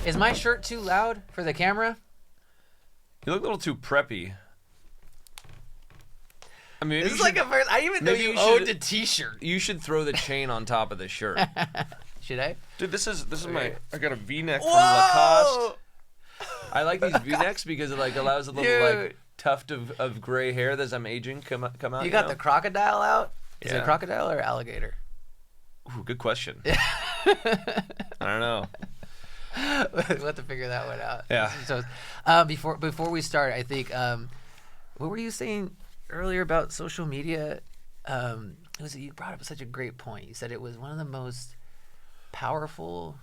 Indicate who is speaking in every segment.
Speaker 1: Is my shirt too loud for the camera?
Speaker 2: You look a little too preppy. I mean,
Speaker 1: This is like a first. I didn't even know you owned a T-shirt.
Speaker 2: You should throw the chain on top of the shirt.
Speaker 1: Should I?
Speaker 2: Dude, this is my. I got a V-neck from Lacoste. I like these V-necks because it like allows a little like tuft of gray hair as I'm aging come out.
Speaker 1: You got the crocodile out? Is it a crocodile or alligator?
Speaker 2: Ooh, good question. I don't know.
Speaker 1: We'll have to figure that one out.
Speaker 2: Yeah.
Speaker 1: So, before we start, I think what were you saying earlier about social media? You brought up such a great point. You said it was one of the most powerful.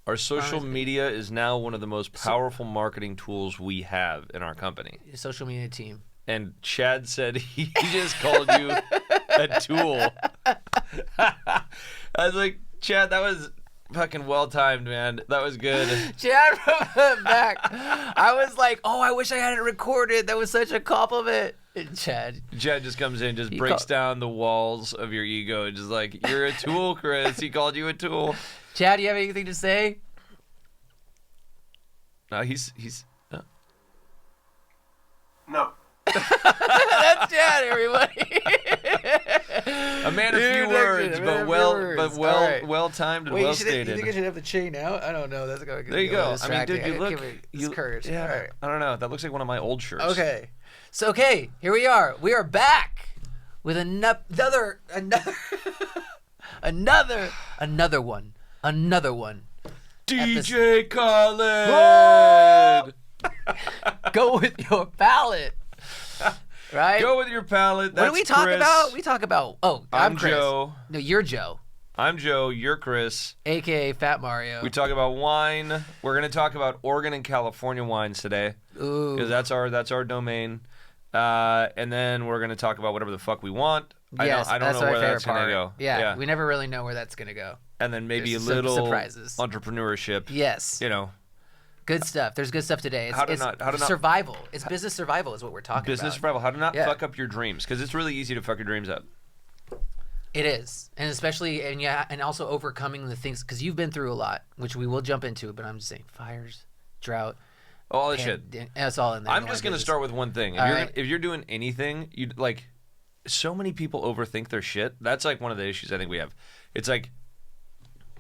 Speaker 2: Our social media is now one of the most powerful marketing tools we have in our company.
Speaker 1: Social media team.
Speaker 2: And Chad said he just called you a tool. I was like, Chad, that was fucking well timed, man. That was good.
Speaker 1: Chad wrote back. I was like, oh, I wish I had it recorded. That was such a compliment. And Chad
Speaker 2: just comes in, just breaks down the walls of your ego, and just like, you're a tool, Chris. He called you a tool.
Speaker 1: Chad, do you have anything to say?
Speaker 2: No, he's.
Speaker 3: No.
Speaker 1: That's Chad, everybody.
Speaker 2: A man of few words, but well timed and well stated.
Speaker 1: You think I should have the chain out? I don't know. That's going to
Speaker 2: There you go. I mean, dude, you look.
Speaker 1: Courage.
Speaker 2: Yeah.
Speaker 1: Right.
Speaker 2: I don't know. That looks like one of my old shirts.
Speaker 1: Okay. So here we are. We are back with another one.
Speaker 2: DJ Khaled.
Speaker 1: Go with your palate. Right?
Speaker 2: Go with your palate. That's
Speaker 1: what do we talk
Speaker 2: Chris.
Speaker 1: about? We talk about. Oh, I'm Chris.
Speaker 2: Joe.
Speaker 1: No, you're Joe.
Speaker 2: I'm Joe. You're Chris.
Speaker 1: AKA Fat Mario.
Speaker 2: We talk about wine. We're gonna talk about Oregon and California wines today.
Speaker 1: Ooh.
Speaker 2: Because that's our domain. And then we're gonna talk about whatever the fuck we want.
Speaker 1: Yes,
Speaker 2: I don't know where that's gonna go.
Speaker 1: Yeah, we never really know where that's gonna go.
Speaker 2: And then maybe
Speaker 1: There's
Speaker 2: a little
Speaker 1: surprises.
Speaker 2: Entrepreneurship.
Speaker 1: Yes. Good stuff. There's good stuff today. It's survival. It's business survival is what we're talking about.
Speaker 2: Business survival. How to not fuck up your dreams. Because it's really easy to fuck your dreams up.
Speaker 1: It is. And especially, and also overcoming the things, because you've been through a lot, which we will jump into, but I'm just saying, fires, drought.
Speaker 2: All that shit.
Speaker 1: That's all in there.
Speaker 2: I'm just going to start with one thing. If you're doing anything, so many people overthink their shit. That's like one of the issues I think we have. It's like,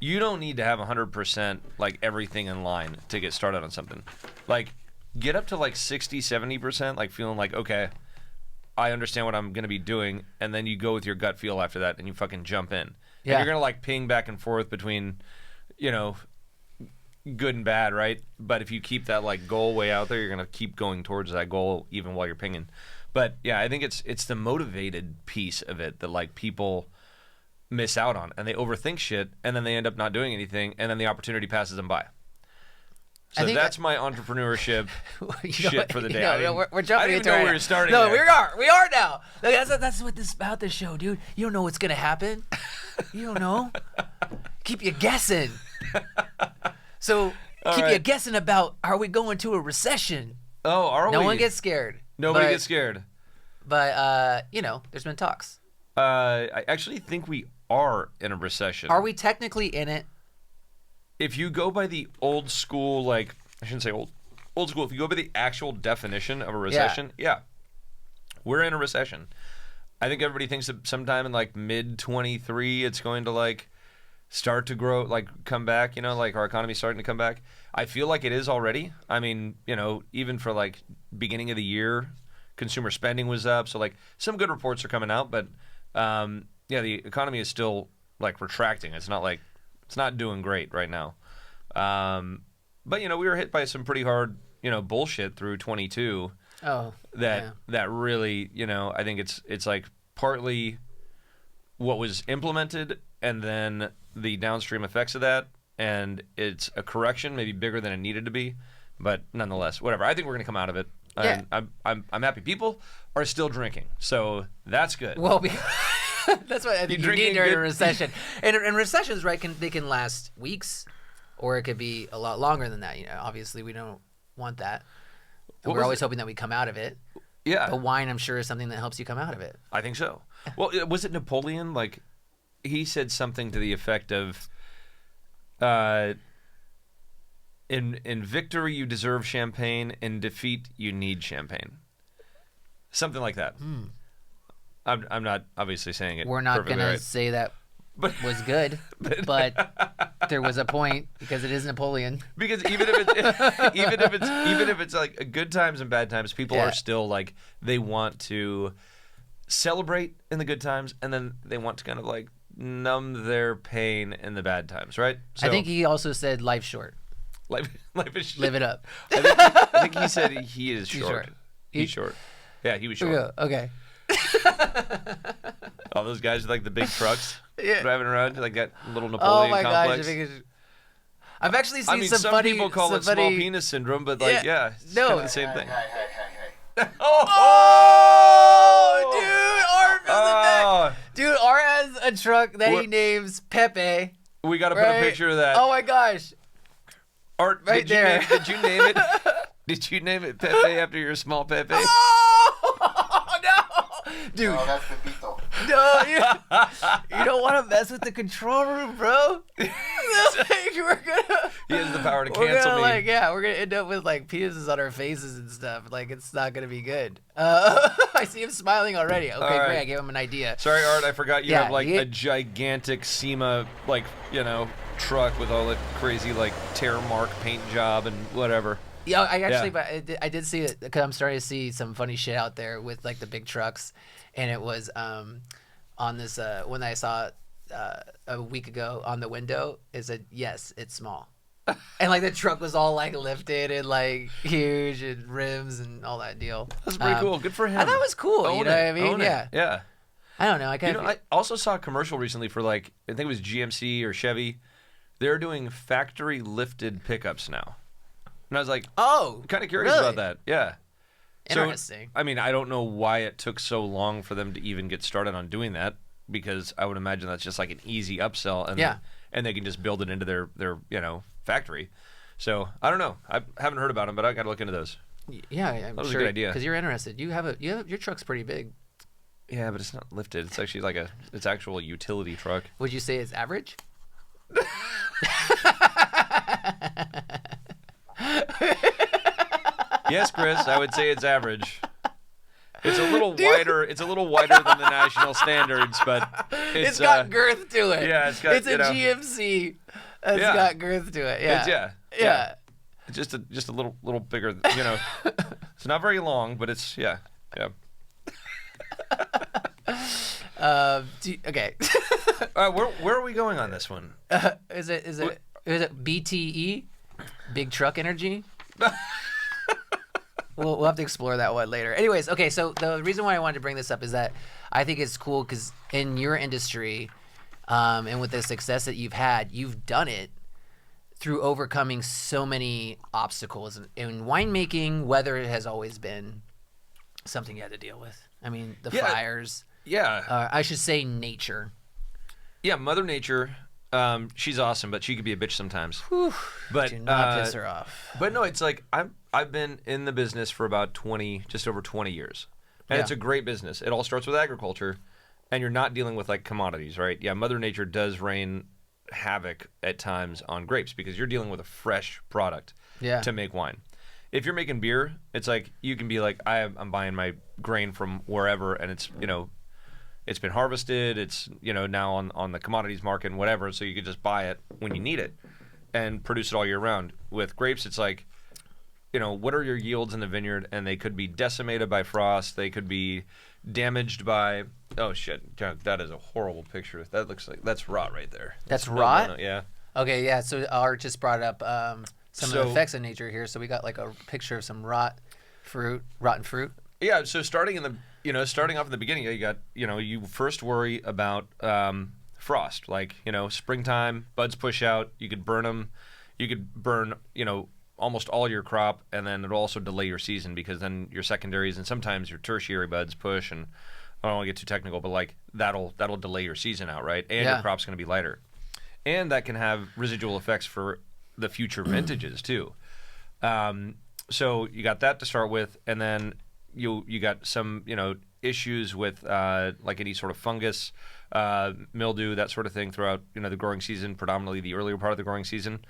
Speaker 2: you don't need to have 100% like everything in line to get started on something. Like, get up to like 60, 70%, like feeling like, okay, I understand what I'm going to be doing, and then you go with your gut feel after that, and you fucking jump in. Yeah. And you're going to like ping back and forth between, good and bad, right? But if you keep that like goal way out there, you're going to keep going towards that goal even while you're pinging. But yeah, I think it's the motivated piece of it that like people miss out on, and they overthink shit, and then they end up not doing anything, and then the opportunity passes them by. So that's my entrepreneurship shit for the day.
Speaker 1: We're jumping into it.
Speaker 2: I didn't know we were starting.
Speaker 1: No,
Speaker 2: there.
Speaker 1: we are now. That's what this about this show, dude. You don't know what's gonna happen. You don't know. Keep you guessing. So keep you guessing about, are we going to a recession?
Speaker 2: Oh, are we?
Speaker 1: No one gets scared.
Speaker 2: Nobody gets scared.
Speaker 1: But there's been talks.
Speaker 2: I actually think we are in a recession.
Speaker 1: Are we technically in it?
Speaker 2: If you go by the old school, I shouldn't say old school. If you go by the actual definition of a recession, yeah, we're in a recession. I think everybody thinks that sometime in like mid 23, it's going to start to grow, come back. Our economy's starting to come back. I feel like it is already. I mean, even for beginning of the year, consumer spending was up. So some good reports are coming out, but the economy is still retracting. It's not doing great right now. But we were hit by some pretty hard bullshit through 22.
Speaker 1: Oh,
Speaker 2: that really I think it's partly what was implemented and then the downstream effects of that, and it's a correction maybe bigger than it needed to be, but nonetheless, whatever. I think we're gonna come out of it.
Speaker 1: Yeah.
Speaker 2: I'm happy people are still drinking, so that's good.
Speaker 1: Well, that's what I think you need during a recession. And recessions, right? They can last weeks, or it could be a lot longer than that. Obviously, we don't want that. And we're always hoping that we come out of it.
Speaker 2: Yeah.
Speaker 1: But wine, I'm sure, is something that helps you come out of it.
Speaker 2: I think so. Well, was it Napoleon? He said something to the effect of, In victory, you deserve champagne. In defeat, you need champagne. Something like that. I'm not obviously saying it.
Speaker 1: We're not
Speaker 2: perfectly
Speaker 1: gonna
Speaker 2: right.
Speaker 1: say that
Speaker 2: But
Speaker 1: was good, but there was a point because it is Napoleon.
Speaker 2: because even if it's like good times and bad times, people
Speaker 1: Yeah.
Speaker 2: are still like they want to celebrate in the good times, and then they want to kind of like numb their pain in the bad times, right? So,
Speaker 1: I think he also said life's short.
Speaker 2: life is
Speaker 1: Live it up.
Speaker 2: I think he said he is
Speaker 1: He's
Speaker 2: short.
Speaker 1: short.
Speaker 2: He's short. Yeah, he was short.
Speaker 1: Okay.
Speaker 2: All those guys with like the big trucks
Speaker 1: Yeah.
Speaker 2: driving around like that little
Speaker 1: Oh
Speaker 2: Napoleon
Speaker 1: my
Speaker 2: complex.
Speaker 1: gosh. I've actually seen
Speaker 2: I mean,
Speaker 1: some funny
Speaker 2: people call it small penis syndrome, but like, yeah, it's
Speaker 1: No.
Speaker 2: kind of the same thing.
Speaker 3: Hey.
Speaker 1: Oh, dude, R feels
Speaker 2: Oh.
Speaker 1: it back. Dude, R has a truck that he
Speaker 2: What-
Speaker 1: names Pepe.
Speaker 2: We got to put
Speaker 1: Right?
Speaker 2: a picture of that.
Speaker 1: Oh my gosh.
Speaker 2: Art,
Speaker 1: right there.
Speaker 2: Did you name it? Did you name it Pepe after your small Pepe?
Speaker 1: Oh no, dude.
Speaker 3: No, that's Pepito.
Speaker 1: No, you don't want to mess with the control room, bro. Like, we're gonna.
Speaker 2: He has the power to
Speaker 1: We're
Speaker 2: cancel
Speaker 1: gonna,
Speaker 2: me.
Speaker 1: like, we're gonna end up with like penises on our faces and stuff. Like, it's not gonna be good. I see him smiling already. Okay,
Speaker 2: All right.
Speaker 1: great. I gave him an idea.
Speaker 2: Sorry, Art, I forgot you
Speaker 1: Yeah,
Speaker 2: have like
Speaker 1: he-
Speaker 2: a gigantic SEMA, like, truck with all the crazy like tear mark paint job and whatever.
Speaker 1: Yeah, I actually,
Speaker 2: Yeah.
Speaker 1: but I did see it because I'm starting to see some funny shit out there with like the big trucks, and it was on this one that I saw a week ago on the window. It said, "Yes, it's small," and like the truck was all like lifted and like huge and rims and all that deal.
Speaker 2: That's pretty cool. Good for him.
Speaker 1: I thought it was cool.
Speaker 2: Own
Speaker 1: you know
Speaker 2: it.
Speaker 1: what I mean?
Speaker 2: Own it.
Speaker 1: Yeah.
Speaker 2: Yeah.
Speaker 1: I don't know. I kind of.
Speaker 2: I also saw a commercial recently for like I think it was GMC or Chevy. They're doing factory lifted pickups now, and I was like,
Speaker 1: oh,
Speaker 2: kind of curious
Speaker 1: really?
Speaker 2: about that. Yeah.
Speaker 1: Interesting.
Speaker 2: So, I mean, I don't know why it took so long for them to even get started on doing that, because I would imagine that's just like an easy upsell, and
Speaker 1: Yeah.
Speaker 2: and they can just build it into their factory. So I don't know. I haven't heard about them, but I got to look into those.
Speaker 1: Yeah, I'm
Speaker 2: was a
Speaker 1: sure.
Speaker 2: good idea.
Speaker 1: Because you're interested. You have your truck's pretty big.
Speaker 2: Yeah, but it's not lifted. It's actually like it's actual utility truck.
Speaker 1: Would you say it's average?
Speaker 2: Yes, Chris, I would say it's average. It's a little wider. It's a little wider than the national standards, but
Speaker 1: It's got girth to it.
Speaker 2: yeah, it's got,
Speaker 1: It's a
Speaker 2: you know.
Speaker 1: GMC. It's
Speaker 2: Yeah.
Speaker 1: got girth to it. Yeah.
Speaker 2: Yeah. It's just a little bigger. It's not very long, but it's yeah.
Speaker 1: Okay.
Speaker 2: All right, where are we going on this one?
Speaker 1: Is it BTE? Big Truck Energy? We'll have to explore that one later. Anyways, okay, so the reason why I wanted to bring this up is that I think it's cool because in your industry, and with the success that you've had, you've done it through overcoming so many obstacles. In winemaking, weather has always been something you had to deal with. I mean, the
Speaker 2: Yeah.
Speaker 1: fires.
Speaker 2: Yeah,
Speaker 1: I should say nature.
Speaker 2: yeah. Mother Nature, she's awesome, but she could be a bitch sometimes. But
Speaker 1: Do not piss her off.
Speaker 2: But no, it's like I've been in the business for about just over 20 years, and
Speaker 1: Yeah.
Speaker 2: it's a great business. It all starts with agriculture, and you're not dealing with like commodities, right? Yeah, Mother Nature does rain havoc at times on grapes because you're dealing with a fresh product
Speaker 1: Yeah.
Speaker 2: to make wine. If you're making beer, it's like you can be like I'm buying my grain from wherever, and it's it's been harvested. It's now on the commodities market and whatever, so you can just buy it when you need it and produce it all year round. With grapes, it's like what are your yields in the vineyard, and they could be decimated by frost. They could be damaged by shit. That is a horrible picture. That looks like that's rot right there.
Speaker 1: That's
Speaker 2: No,
Speaker 1: rot?
Speaker 2: no, yeah.
Speaker 1: Okay, yeah. So Art just brought up some of the
Speaker 2: So-
Speaker 1: effects of nature here. So we got like a picture of some rotten fruit.
Speaker 2: Yeah, so starting off in the beginning, you got you first worry about frost, like springtime, buds push out, you could burn them, you could burn almost all your crop, and then it'll also delay your season because then your secondaries and sometimes your tertiary buds push, and I don't want to get too technical, but like that'll delay your season out, right? And
Speaker 1: Yeah.
Speaker 2: your crop's going to be lighter, and that can have residual effects for the future vintages too. So you got that to start with, and then you got some issues with like any sort of fungus, mildew, that sort of thing throughout the growing season, predominantly the earlier part of the growing season.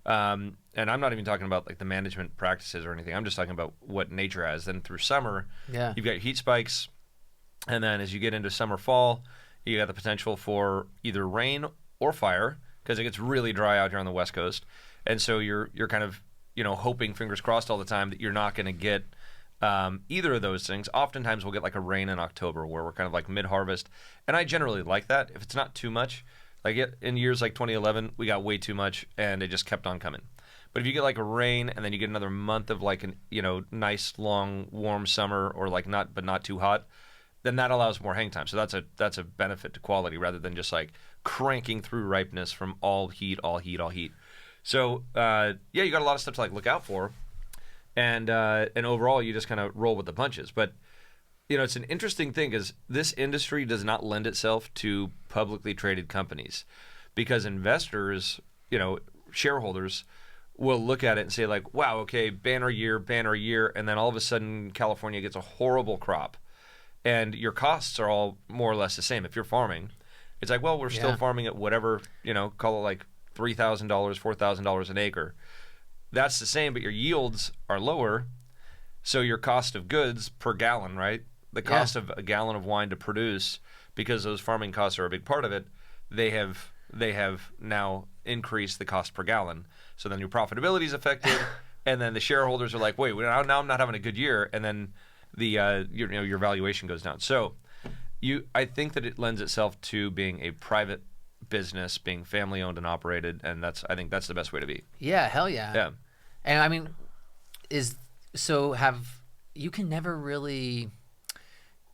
Speaker 2: And I'm not even talking about like the management practices or anything. I'm just talking about what nature has. Then through summer, you've got heat spikes, and then as you get into summer, fall, you got the potential for either rain or fire because it gets really dry out here on the West Coast, and so you're kind of hoping, fingers crossed, all the time that you're not going to get either of those things. Oftentimes we'll get like a rain in October where we're kind of like mid-harvest, and I generally like that if it's not too much. Like in years like 2011, we got way too much, and it just kept on coming. But if you get like a rain and then you get another month of like an nice long warm summer or like not too hot, then that allows more hang time. So that's a benefit to quality rather than just like cranking through ripeness from all heat. So you got a lot of stuff to like look out for, and overall you just kind of roll with the punches. But it's an interesting thing because this industry does not lend itself to publicly traded companies because investors, shareholders will look at it and say like, wow, okay, banner year, and then all of a sudden California gets a horrible crop and your costs are all more or less the same. If you're farming, it's like, well, we're still farming at whatever, call it like $3,000, $4,000 an acre. That's the same, but your yields are lower. So your cost of goods per gallon, right? The cost of a gallon of wine to produce, because those farming costs are a big part of it, they have now increased the cost per gallon. So then your profitability is affected, and then the shareholders are like, wait, now I'm not having a good year, and then the your valuation goes down. So I think that it lends itself to being a private business, being family owned and operated, and I think that's the best way to be.
Speaker 1: Yeah, hell yeah.
Speaker 2: Yeah.
Speaker 1: And I mean, you can never really.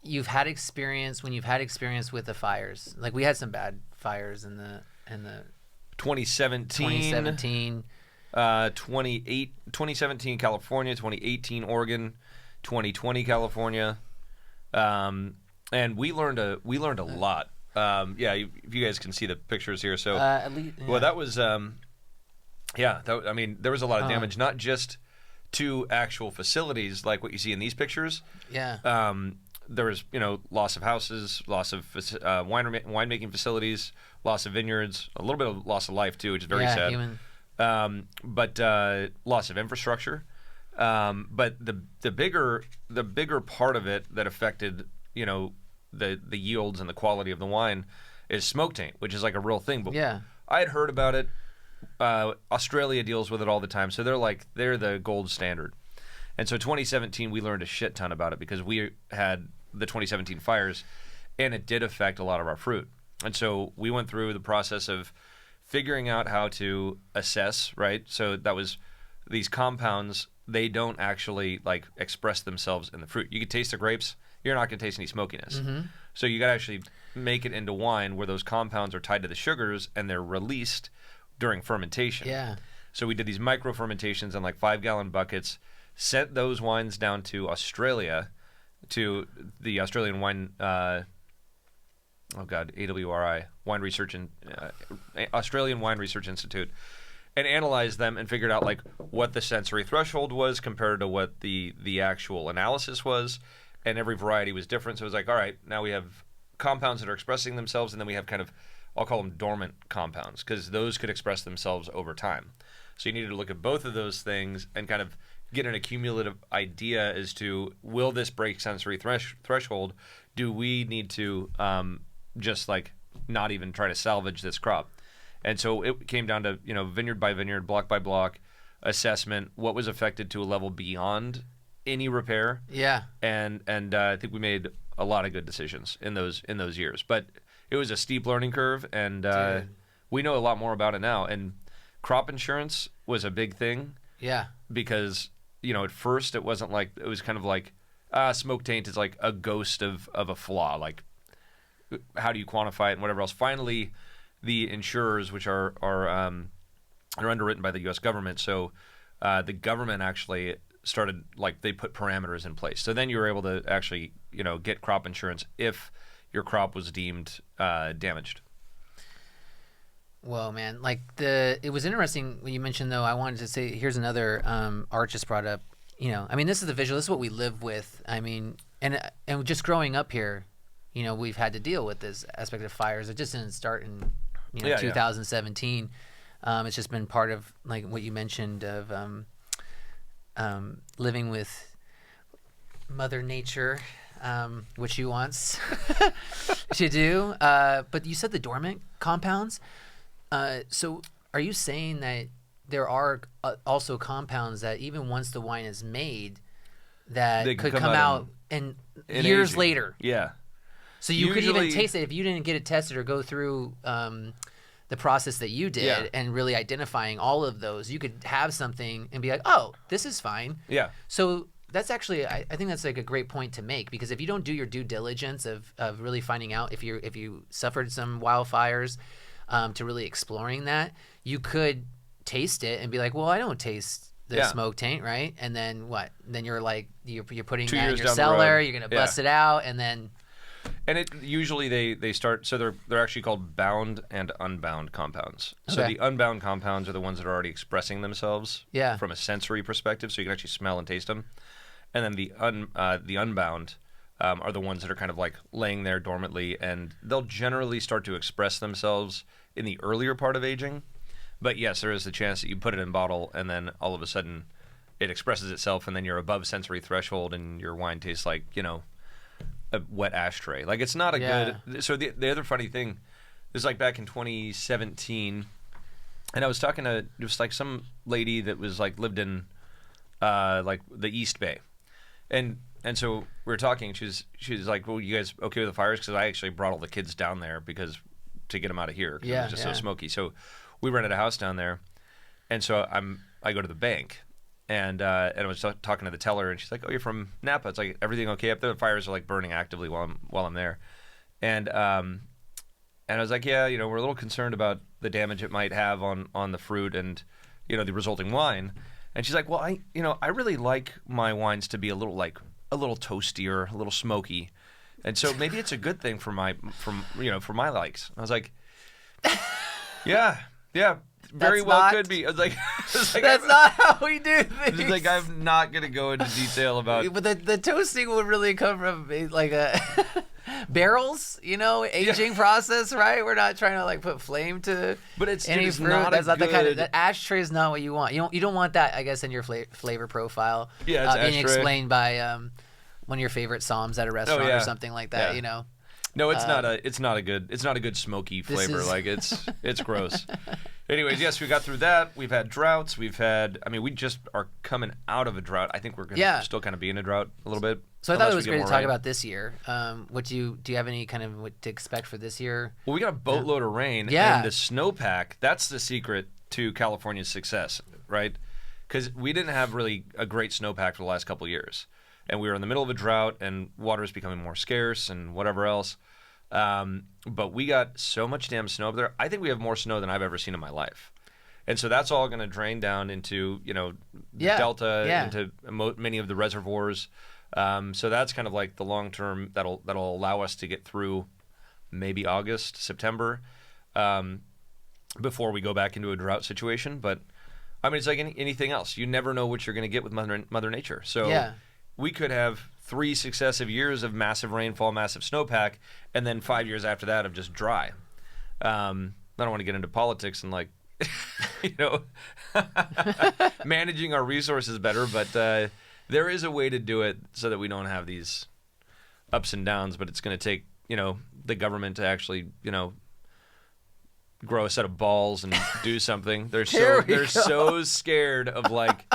Speaker 1: You've had experience with the fires. Like we had some bad fires in the
Speaker 2: 2017 California, 2018 Oregon, 2020 California, and we learned a lot. If you guys can see the pictures here, so
Speaker 1: at least,
Speaker 2: well, that was I mean, there was a lot of damage, not just to actual facilities like what you see in these pictures. There was, loss of houses, loss of winemaking facilities, loss of vineyards, a little bit of loss of life too, which is very sad. But loss of infrastructure. But the bigger part of it that affected, the yields and the quality of the wine is smoke taint, which is like a real thing. But I had heard about it. Australia deals with it all the time, so they're the gold standard. And so 2017, we learned a shit ton about it because we had the 2017 fires, and it did affect a lot of our fruit. And so we went through the process of figuring out how to assess, right? So that was these compounds, they don't actually like express themselves in the fruit. You can taste the grapes, you're not going to taste any smokiness. So you got to actually make it into wine where those compounds are tied to the sugars and they're released during fermentation. So we did these micro fermentations in like 5-gallon buckets, sent those wines down to Australia, to the Australian Wine, AWRI, Wine Research and Australian Wine Research Institute, and analyzed them and figured out like what the sensory threshold was compared to what the actual analysis was, and every variety was different. So it was like, all right, now we have compounds that are expressing themselves, and then we have kind of, I'll call them dormant compounds, because those could express themselves over time. So you needed to look at both of those things and kind of get an accumulative idea as to, will this break sensory threshold? Do we need to just like not even try to salvage this crop? And so it came down to, vineyard by vineyard, block by block assessment, what was affected to a level beyond any repair. And I think we made a lot of good decisions in those years. But it was a steep learning curve, and we know a lot more about it now. And crop insurance was a big thing. Because at first it wasn't like, it was kind of like smoke taint is like a ghost of a flaw. Like, how do you quantify it and whatever else? Finally, the insurers, which are underwritten by the U.S. government, so the government actually started, like, they put parameters in place. So then you were able to actually get crop insurance if your crop was deemed damaged.
Speaker 1: Well, man, it was interesting when you mentioned, though. I wanted to say, here's another Art just brought up. I mean, this is the visual. This is what we live with. I mean, and just growing up here, we've had to deal with this aspect of fires. It just didn't start in 2017. It's just been part of like what you mentioned of living with Mother Nature, which she wants to do. But you said the dormant compounds. So are you saying that there are also compounds that even once the wine is made, that
Speaker 2: They
Speaker 1: could
Speaker 2: can
Speaker 1: come
Speaker 2: come out
Speaker 1: out and
Speaker 2: in
Speaker 1: years
Speaker 2: aging.
Speaker 1: later?
Speaker 2: Yeah.
Speaker 1: So you could even
Speaker 2: Usually-
Speaker 1: taste it if you didn't get it tested or go through the process that you did
Speaker 2: Yeah.
Speaker 1: and really identifying all of those. You could have something and be like, oh, this is fine.
Speaker 2: Yeah.
Speaker 1: So that's actually, I think that's like a great point to make, because if you don't do your due diligence of really finding out if you suffered some wildfires, to really exploring that, you could taste it and be like, well, I don't taste the
Speaker 2: Yeah.
Speaker 1: smoke taint, right? And then what? Then you're like, you're putting
Speaker 2: 2
Speaker 1: that in
Speaker 2: years
Speaker 1: your
Speaker 2: down the
Speaker 1: cellar,
Speaker 2: road.
Speaker 1: you're going to
Speaker 2: Yeah.
Speaker 1: bust it out, and then...
Speaker 2: And it usually they start, so they're actually called bound and unbound compounds. So
Speaker 1: Okay.
Speaker 2: the unbound compounds are the ones that are already expressing themselves
Speaker 1: Yeah.
Speaker 2: from a sensory perspective, so you can actually smell and taste them. And then the unbound are the ones that are kind of like laying there dormantly, and they'll generally start to express themselves in the earlier part of aging. But yes, there is the chance that you put it in a bottle and then all of a sudden it expresses itself, and then you're above sensory threshold and your wine tastes like, a wet ashtray. Like, it's not a good... So the other funny thing is, like, back in 2017, and I was talking to just like some lady that was like lived in like the East Bay, and so we were talking. She was like, "Well, you guys okay with the fires?" Because I actually brought all the kids down there to get them out of here, 'cause it was just so smoky. So we rented a house down there, and so I go to the bank, and I was talking to the teller, and she's like, "Oh, you're from Napa?" It's like, "Everything okay up there?" The fires are like burning actively while I'm there, and I was like, "Yeah, we're a little concerned about the damage it might have on the fruit and the resulting wine." And she's like, "Well, I really like my wines to be a little toastier, a little smoky, and so maybe it's a good thing for my likes." I was like, "Yeah, very
Speaker 1: That's
Speaker 2: well
Speaker 1: not-
Speaker 2: could be." I was like,
Speaker 1: That's not how we do things.
Speaker 2: It's like, I'm not gonna go into detail about.
Speaker 1: But the toasting would really come from like a barrels, aging process, right? We're not trying to like put flame to
Speaker 2: But it's
Speaker 1: any
Speaker 2: it's
Speaker 1: fruit.
Speaker 2: not
Speaker 1: That's
Speaker 2: a
Speaker 1: not the kind of
Speaker 2: good-
Speaker 1: that ashtray is not what you want. You don't want that, I guess, in your flavor profile.
Speaker 2: Yeah, it's
Speaker 1: being
Speaker 2: ashtray.
Speaker 1: explained by one of your favorite psalms at a restaurant
Speaker 2: yeah.
Speaker 1: or something like that.
Speaker 2: Yeah. No, it's not a good smoky
Speaker 1: this
Speaker 2: flavor.
Speaker 1: is-
Speaker 2: Like, it's gross. Anyways, yes, we got through that. We've had droughts. We just are coming out of a drought. I think we're gonna still kind of be in a drought a little bit.
Speaker 1: So I thought
Speaker 2: unless
Speaker 1: it
Speaker 2: we
Speaker 1: was
Speaker 2: get
Speaker 1: great to
Speaker 2: more
Speaker 1: talk
Speaker 2: rain.
Speaker 1: about this year. Do you have any kind of what to expect for this year?
Speaker 2: Well, we got a boatload of rain,
Speaker 1: Yeah.
Speaker 2: and the snowpack. That's the secret to California's success, right? Because we didn't have really a great snowpack for the last couple of years, and we were in the middle of a drought, and water is becoming more scarce, and whatever else. But we got so much damn snow up there. I think we have more snow than I've ever seen in my life, and so that's all going to drain down into the delta, into many of the reservoirs. So that's kind of like the long term that'll allow us to get through maybe August, September, before we go back into a drought situation. But I mean, it's like anything else. You never know what you're going to get with Mother Nature. So we could have 3 successive years of massive rainfall, massive snowpack, and then 5 years after that of just dry. I don't want to get into politics and like, managing our resources better, but there is a way to do it so that we don't have these ups and downs. But it's going to take the government to actually grow a set of balls and do something. They're so scared of like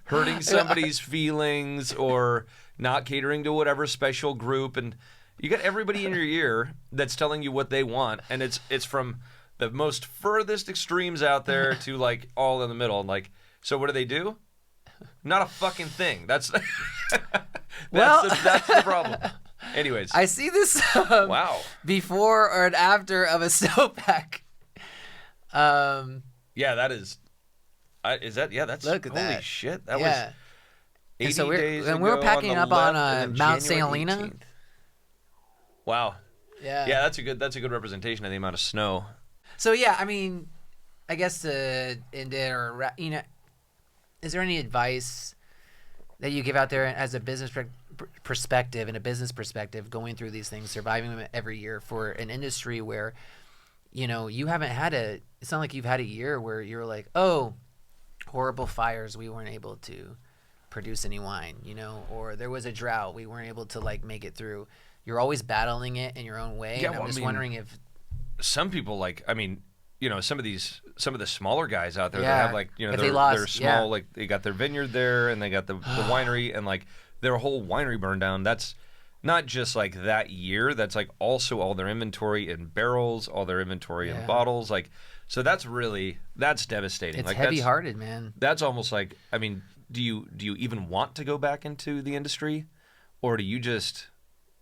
Speaker 2: hurting somebody's feelings or not catering to whatever special group, and you got everybody in your ear that's telling you what they want, and it's from the most furthest extremes out there to like all in the middle. And like, so what do? Not a fucking thing. That's that's the problem. Anyways,
Speaker 1: I see this
Speaker 2: wow.
Speaker 1: before or an after of a snowpack.
Speaker 2: Yeah, that is. Is that? Yeah, that's.
Speaker 1: Look at
Speaker 2: holy
Speaker 1: that.
Speaker 2: shit! That
Speaker 1: Yeah.
Speaker 2: was. 80
Speaker 1: And so
Speaker 2: days
Speaker 1: we were
Speaker 2: ago
Speaker 1: packing
Speaker 2: the
Speaker 1: up on
Speaker 2: left, and then
Speaker 1: Mount St.
Speaker 2: January
Speaker 1: Helena.
Speaker 2: 18th. Wow.
Speaker 1: Yeah.
Speaker 2: Yeah, that's a good representation of the amount of snow.
Speaker 1: So yeah, I mean, I guess to end it, or is there any advice that you give out there as a business perspective, going through these things, surviving them every year for an industry where you haven't had it's not like you've had a year where you're like, oh, horrible fires, we weren't able to produce any wine, or there was a drought, we weren't able to like make it through. You're always battling it in your own way.
Speaker 2: Yeah,
Speaker 1: and I'm just wondering if
Speaker 2: some people some of the smaller guys out there that have like,
Speaker 1: if
Speaker 2: they're small, like they got their vineyard there and they got the winery and like their whole winery burned down. That's not just like that year. That's like also all their inventory in barrels, all their inventory in bottles. Like, so that's devastating.
Speaker 1: It's
Speaker 2: like
Speaker 1: heavy-hearted, man.
Speaker 2: That's almost like, do you even want to go back into the industry, or do you just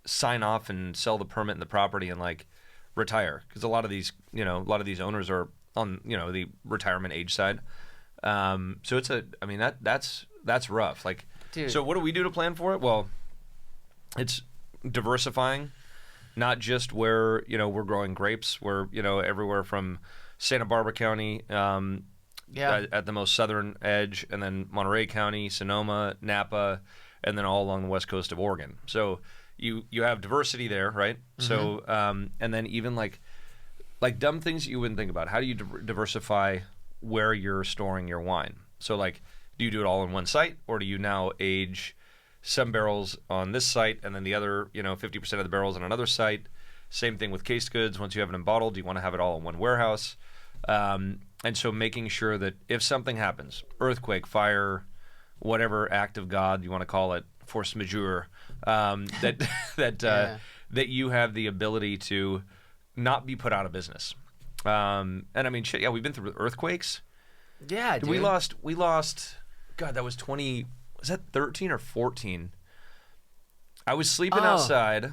Speaker 2: sign off and sell the permit and the property and like retire? Because a lot of these owners are on the retirement age side. So it's that's rough. Like,
Speaker 1: dude.
Speaker 2: So what do we do to plan for it? Well, it's diversifying, not just where we're growing grapes. We're everywhere from Santa Barbara County, at the most southern edge, and then Monterey County, Sonoma, Napa, and then all along the west coast of Oregon. So you have diversity there, right? Mm-hmm. So and then even like dumb things that you wouldn't think about. How do you diversify where you're storing your wine? So like, do you do it all in one site, or do you now age some barrels on this site and then the other 50% of the barrels on another site? Same thing with case goods. Once you have it in bottle, do you want to have it all in one warehouse? And so making sure that if something happens, earthquake, fire, whatever act of God you want to call it, force majeure, that you have the ability to not be put out of business. And I mean, shit, yeah, we've been through earthquakes.
Speaker 1: Yeah, dude.
Speaker 2: We lost. God, that was 20. Was that 13 or 14? I was sleeping outside.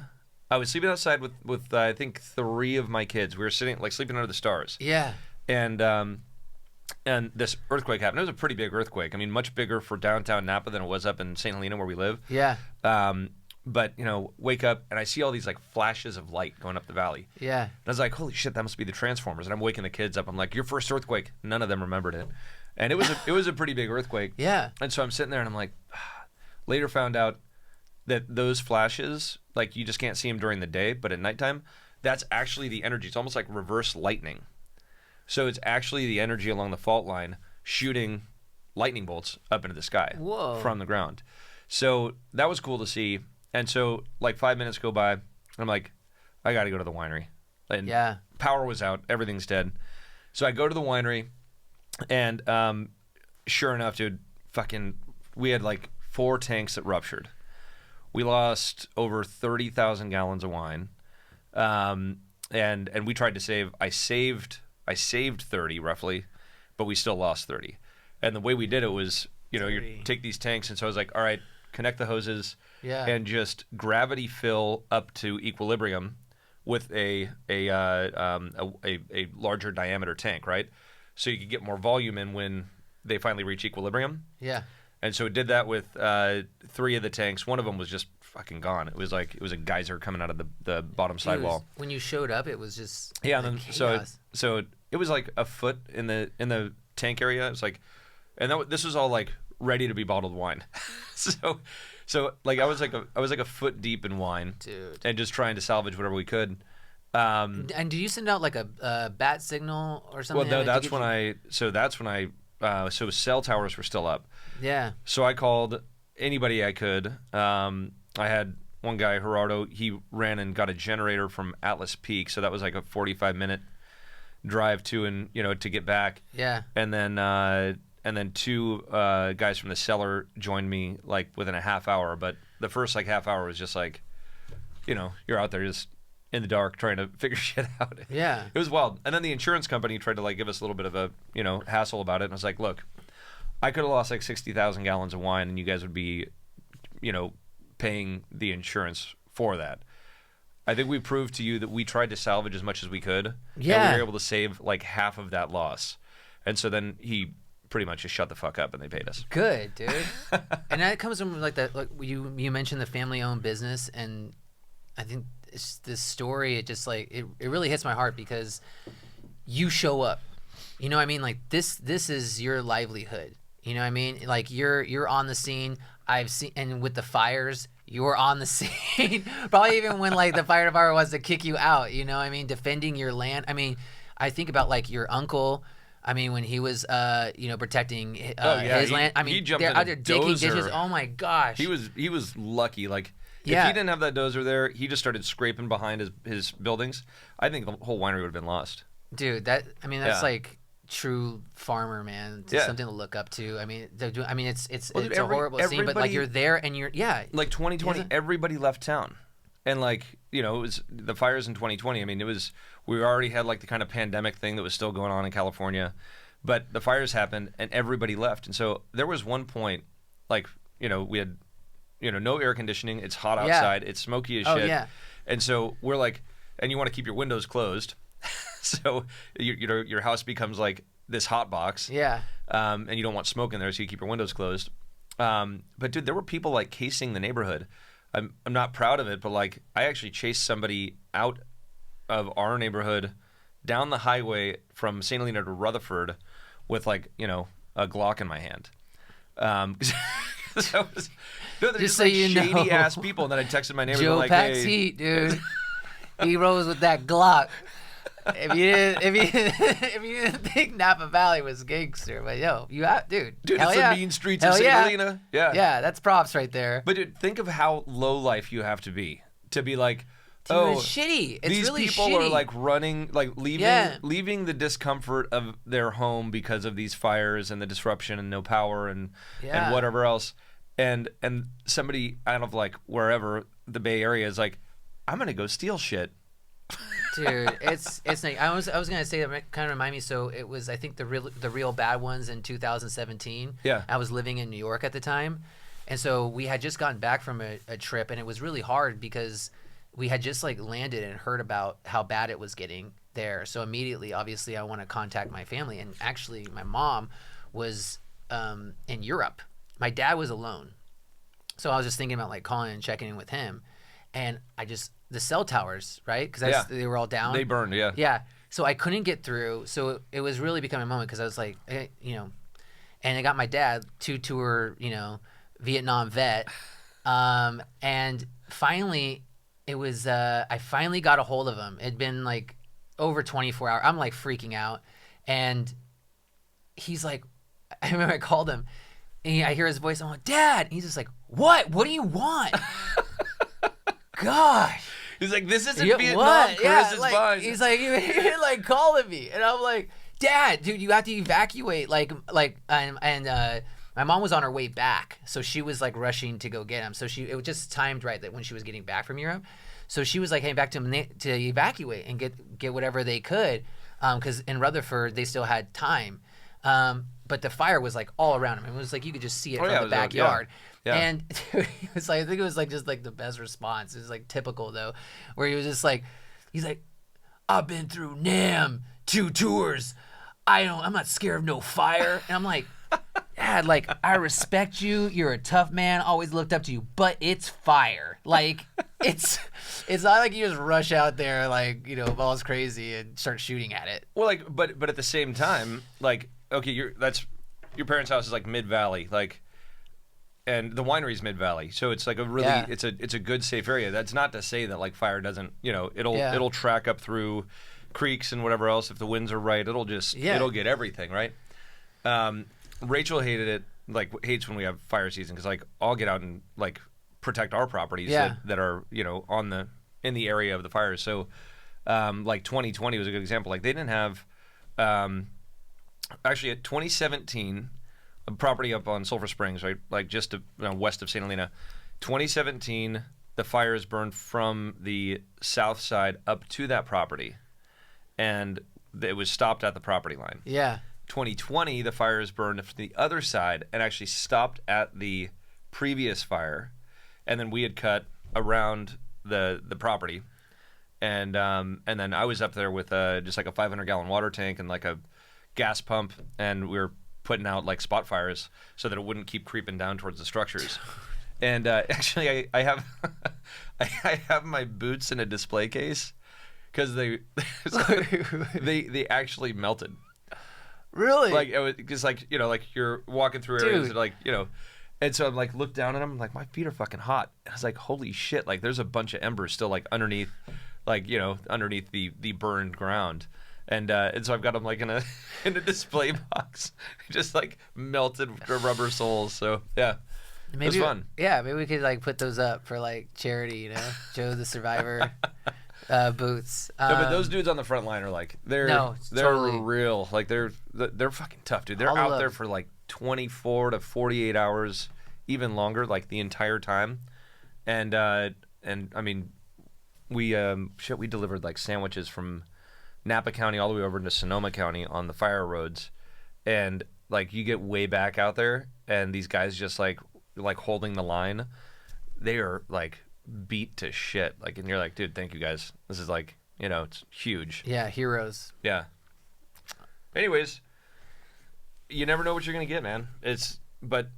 Speaker 2: I was sleeping outside with I think 3 of my kids. We were sleeping under the stars.
Speaker 1: Yeah.
Speaker 2: And this earthquake happened. It was a pretty big earthquake. I mean, much bigger for downtown Napa than it was up in St. Helena where we live.
Speaker 1: Yeah.
Speaker 2: But wake up and I see all these like flashes of light going up the valley.
Speaker 1: Yeah.
Speaker 2: And I was like, holy shit, that must be the Transformers. And I'm waking the kids up. I'm like, your first earthquake. None of them remembered it. And it was a pretty big earthquake.
Speaker 1: Yeah.
Speaker 2: And so I'm sitting there and I'm like, later found out that those flashes, like you just can't see them during the day, but at nighttime, that's actually the energy. It's almost like reverse lightning. So it's actually the energy along the fault line shooting lightning bolts up into the sky.
Speaker 1: Whoa.
Speaker 2: From the ground. So that was cool to see. And so like 5 minutes go by, and I'm like, I got to go to the winery. And power was out. Everything's dead. So I go to the winery, and sure enough, dude, we had like 4 tanks that ruptured. We lost over 30,000 gallons of wine. And we tried to save. I saved 30 roughly, but we still lost 30. And the way we did it was, you take these tanks, and so I was like, all right, connect the hoses, and just gravity fill up to equilibrium with a larger diameter tank, right? So you could get more volume in when they finally reach equilibrium.
Speaker 1: Yeah.
Speaker 2: And so it did that with 3 of the tanks. One of them was just fucking gone. It was a geyser coming out of the bottom sidewall.
Speaker 1: When you showed up, it was just
Speaker 2: and then so it was like a foot in the tank area. It was like, and this was all like ready to be bottled wine. so like I was like a foot deep in wine,
Speaker 1: dude, and
Speaker 2: just trying to salvage whatever we could.
Speaker 1: And do you send out like a bat signal or something?
Speaker 2: Well, no, that's when I so cell towers were still up.
Speaker 1: Yeah.
Speaker 2: So I called anybody I could. I had one guy, Gerardo, he ran and got a generator from Atlas Peak, so that was like a 45-minute drive to get back.
Speaker 1: Yeah.
Speaker 2: And then 2 guys from the cellar joined me like within a half hour, but the first like half hour was just like, you're out there just in the dark trying to figure shit out.
Speaker 1: Yeah.
Speaker 2: It was wild. And then the insurance company tried to like give us a little bit of a, hassle about it. And I was like, look, I could have lost like 60,000 gallons of wine and you guys would be, paying the insurance for that. I think we proved to you that we tried to salvage as much as we could.
Speaker 1: Yeah.
Speaker 2: And we were able to save like half of that loss. And so then he pretty much just shut the fuck up and they paid us.
Speaker 1: Good, dude. And that comes from like that, like you mentioned the family-owned business, and I think this story, it just like it really hits my heart because you show up. You know what I mean? Like this is your livelihood. You know what I mean? Like you're on the scene. I've seen, and with the fires, you were on the scene. Probably even when like the fire department wants to kick you out. You know what I mean? Defending your land. I mean, I think about like your uncle. I mean, when he was, protecting his land. I mean,
Speaker 2: he jumped
Speaker 1: they're
Speaker 2: in a
Speaker 1: out there digging
Speaker 2: dozer.
Speaker 1: ditches. Oh my gosh.
Speaker 2: He was lucky. Like,
Speaker 1: Yeah.
Speaker 2: if he didn't have that dozer there, he just started scraping behind his buildings. I think the whole winery would have been lost.
Speaker 1: Dude, that's
Speaker 2: Yeah.
Speaker 1: like true farmer, man. It's
Speaker 2: Yeah.
Speaker 1: something to look up to. I mean, it's
Speaker 2: Well, dude,
Speaker 1: a horrible scene, but like
Speaker 2: everybody-
Speaker 1: you're there and you're
Speaker 2: Like 2020,
Speaker 1: Isn't-
Speaker 2: everybody left town, and like it was the fires in 2020. I mean, we already had like the kind of pandemic thing that was still going on in California, but the fires happened and everybody left. And so there was one point, like we had no air conditioning. It's hot
Speaker 1: Yeah.
Speaker 2: outside. It's smoky as
Speaker 1: Oh,
Speaker 2: shit.
Speaker 1: yeah.
Speaker 2: And so we're like, and you want to keep your windows closed, so your house becomes like this hot box.
Speaker 1: Yeah.
Speaker 2: And you don't want smoke in there, so you keep your windows closed. But dude, there were people like casing the neighborhood. I'm not proud of it, but like I actually chased somebody out of our neighborhood down the highway from St. Helena to Rutherford with like a Glock in my hand. 'Cause I was, no, they're just
Speaker 1: so
Speaker 2: like
Speaker 1: you
Speaker 2: shady
Speaker 1: know.
Speaker 2: ass people. And then I texted my neighbor
Speaker 1: Joe
Speaker 2: like,
Speaker 1: packs
Speaker 2: "Hey,
Speaker 1: heat, dude. He rose with that Glock. If you didn't think Napa Valley was gangster, but dude,
Speaker 2: dude,
Speaker 1: hell
Speaker 2: it's
Speaker 1: yeah.
Speaker 2: the mean streets
Speaker 1: Hell
Speaker 2: of St.
Speaker 1: yeah.
Speaker 2: Helena." Yeah,
Speaker 1: Yeah, that's props right there.
Speaker 2: But dude, think of how low life you have to be like,
Speaker 1: Dude,
Speaker 2: oh,
Speaker 1: it's shitty. It's
Speaker 2: these
Speaker 1: really
Speaker 2: people
Speaker 1: shitty.
Speaker 2: are like running, like leaving,
Speaker 1: Yeah.
Speaker 2: leaving the discomfort of their home because of these fires and the disruption and no power and
Speaker 1: Yeah.
Speaker 2: whatever else. And somebody out of like wherever the Bay Area is like, I'm gonna go steal shit.
Speaker 1: Dude, it's like I was gonna say that kind of remind me. So it was I think the real bad ones in 2017.
Speaker 2: Yeah.
Speaker 1: I was living in New York at the time, and so we had just gotten back from a trip, and it was really hard because we had just like landed and heard about how bad it was getting there. So immediately, obviously, I want to contact my family, and actually, my mom was in Europe. My dad was alone, so I was just thinking about like calling and checking in with him, and the cell towers, right? Because
Speaker 2: Yeah.
Speaker 1: they were all down.
Speaker 2: They burned, yeah.
Speaker 1: Yeah. So I couldn't get through. So it was really becoming a moment because I was like, and I got my dad, 2-tour, Vietnam vet. And finally, it was, I finally got a hold of him. It'd been like over 24 hours. I'm like freaking out. And he's like, I remember I called him and I hear his voice. I'm like, Dad. And he's just like, what? What do you want? Gosh.
Speaker 2: He's like, this isn't
Speaker 1: Yeah,
Speaker 2: Vietnam,
Speaker 1: what?
Speaker 2: Chris.
Speaker 1: Yeah,
Speaker 2: It's
Speaker 1: like,
Speaker 2: fine.
Speaker 1: he's like, you're like calling me, and I'm like, Dad, dude, you have to evacuate. And my mom was on her way back, so she was like rushing to go get him. So it was just timed right that when she was getting back from Europe, so she was like heading back to him to evacuate and get whatever they could, because in Rutherford they still had time, but the fire was like all around him. It was like you could just see it from
Speaker 2: yeah,
Speaker 1: the
Speaker 2: it was out,
Speaker 1: backyard.
Speaker 2: yeah.
Speaker 1: And dude, it was like I think it was like just like the best response. It was like typical though, where he was just like, he's like, I've been through NAM 2 tours. I'm not scared of no fire. And I'm like, Dad, like I respect you. You're a tough man. Always looked up to you, but it's fire. Like it's not like you just rush out there like balls crazy and start shooting at it.
Speaker 2: Well, like, but at the same time, like, okay, your parents' house is like mid valley, like, and the winery's mid valley, so it's like a really,
Speaker 1: Yeah.
Speaker 2: it's a good safe area. That's not to say that like fire doesn't,
Speaker 1: Yeah.
Speaker 2: it'll track up through creeks and whatever else. If the winds are right, it'll get everything right. Rachel hated it, like hates when we have fire season because like I'll get out and like protect our properties
Speaker 1: Yeah.
Speaker 2: that are in the area of the fires. So like 2020 was a good example. Like they didn't have actually at 2017 a property up on Sulphur Springs, right, like just west of St. Helena. 2017 the fires burned from the south side up to that property, and it was stopped at the property line.
Speaker 1: Yeah.
Speaker 2: 2020, the fires burned from the other side and actually stopped at the previous fire, and then we had cut around the property, and then I was up there with just like a 500-gallon water tank and like a gas pump, and we were putting out like spot fires so that it wouldn't keep creeping down towards the structures. And actually, I have I have my boots in a display case because they actually melted.
Speaker 1: Really?
Speaker 2: Like it was because like like you're walking through areas
Speaker 1: Dude.
Speaker 2: that like and so I'm like look down at them, like my feet are fucking hot. And I was like, holy shit! Like there's a bunch of embers still like underneath, like underneath the burned ground. And so I've got them like in a in a display box, just like melted rubber soles. So yeah, it was fun.
Speaker 1: Yeah, maybe we could like put those up for like charity. You know, Joe the Survivor boots.
Speaker 2: No, but those dudes on the front line are like they're
Speaker 1: totally.
Speaker 2: real. Like they're fucking tough, dude. They're
Speaker 1: All the
Speaker 2: out
Speaker 1: love.
Speaker 2: there for like 24 to 48 hours, even longer, like the entire time. And I mean, we delivered like sandwiches from Napa County all the way over into Sonoma County on the fire roads, and like you get way back out there, and these guys just like holding the line, they are like beat to shit. Like, and you're like, dude, thank you guys. This is like, you know, it's huge.
Speaker 1: Yeah, heroes.
Speaker 2: Yeah. Anyways, you never know what you're gonna get, man. But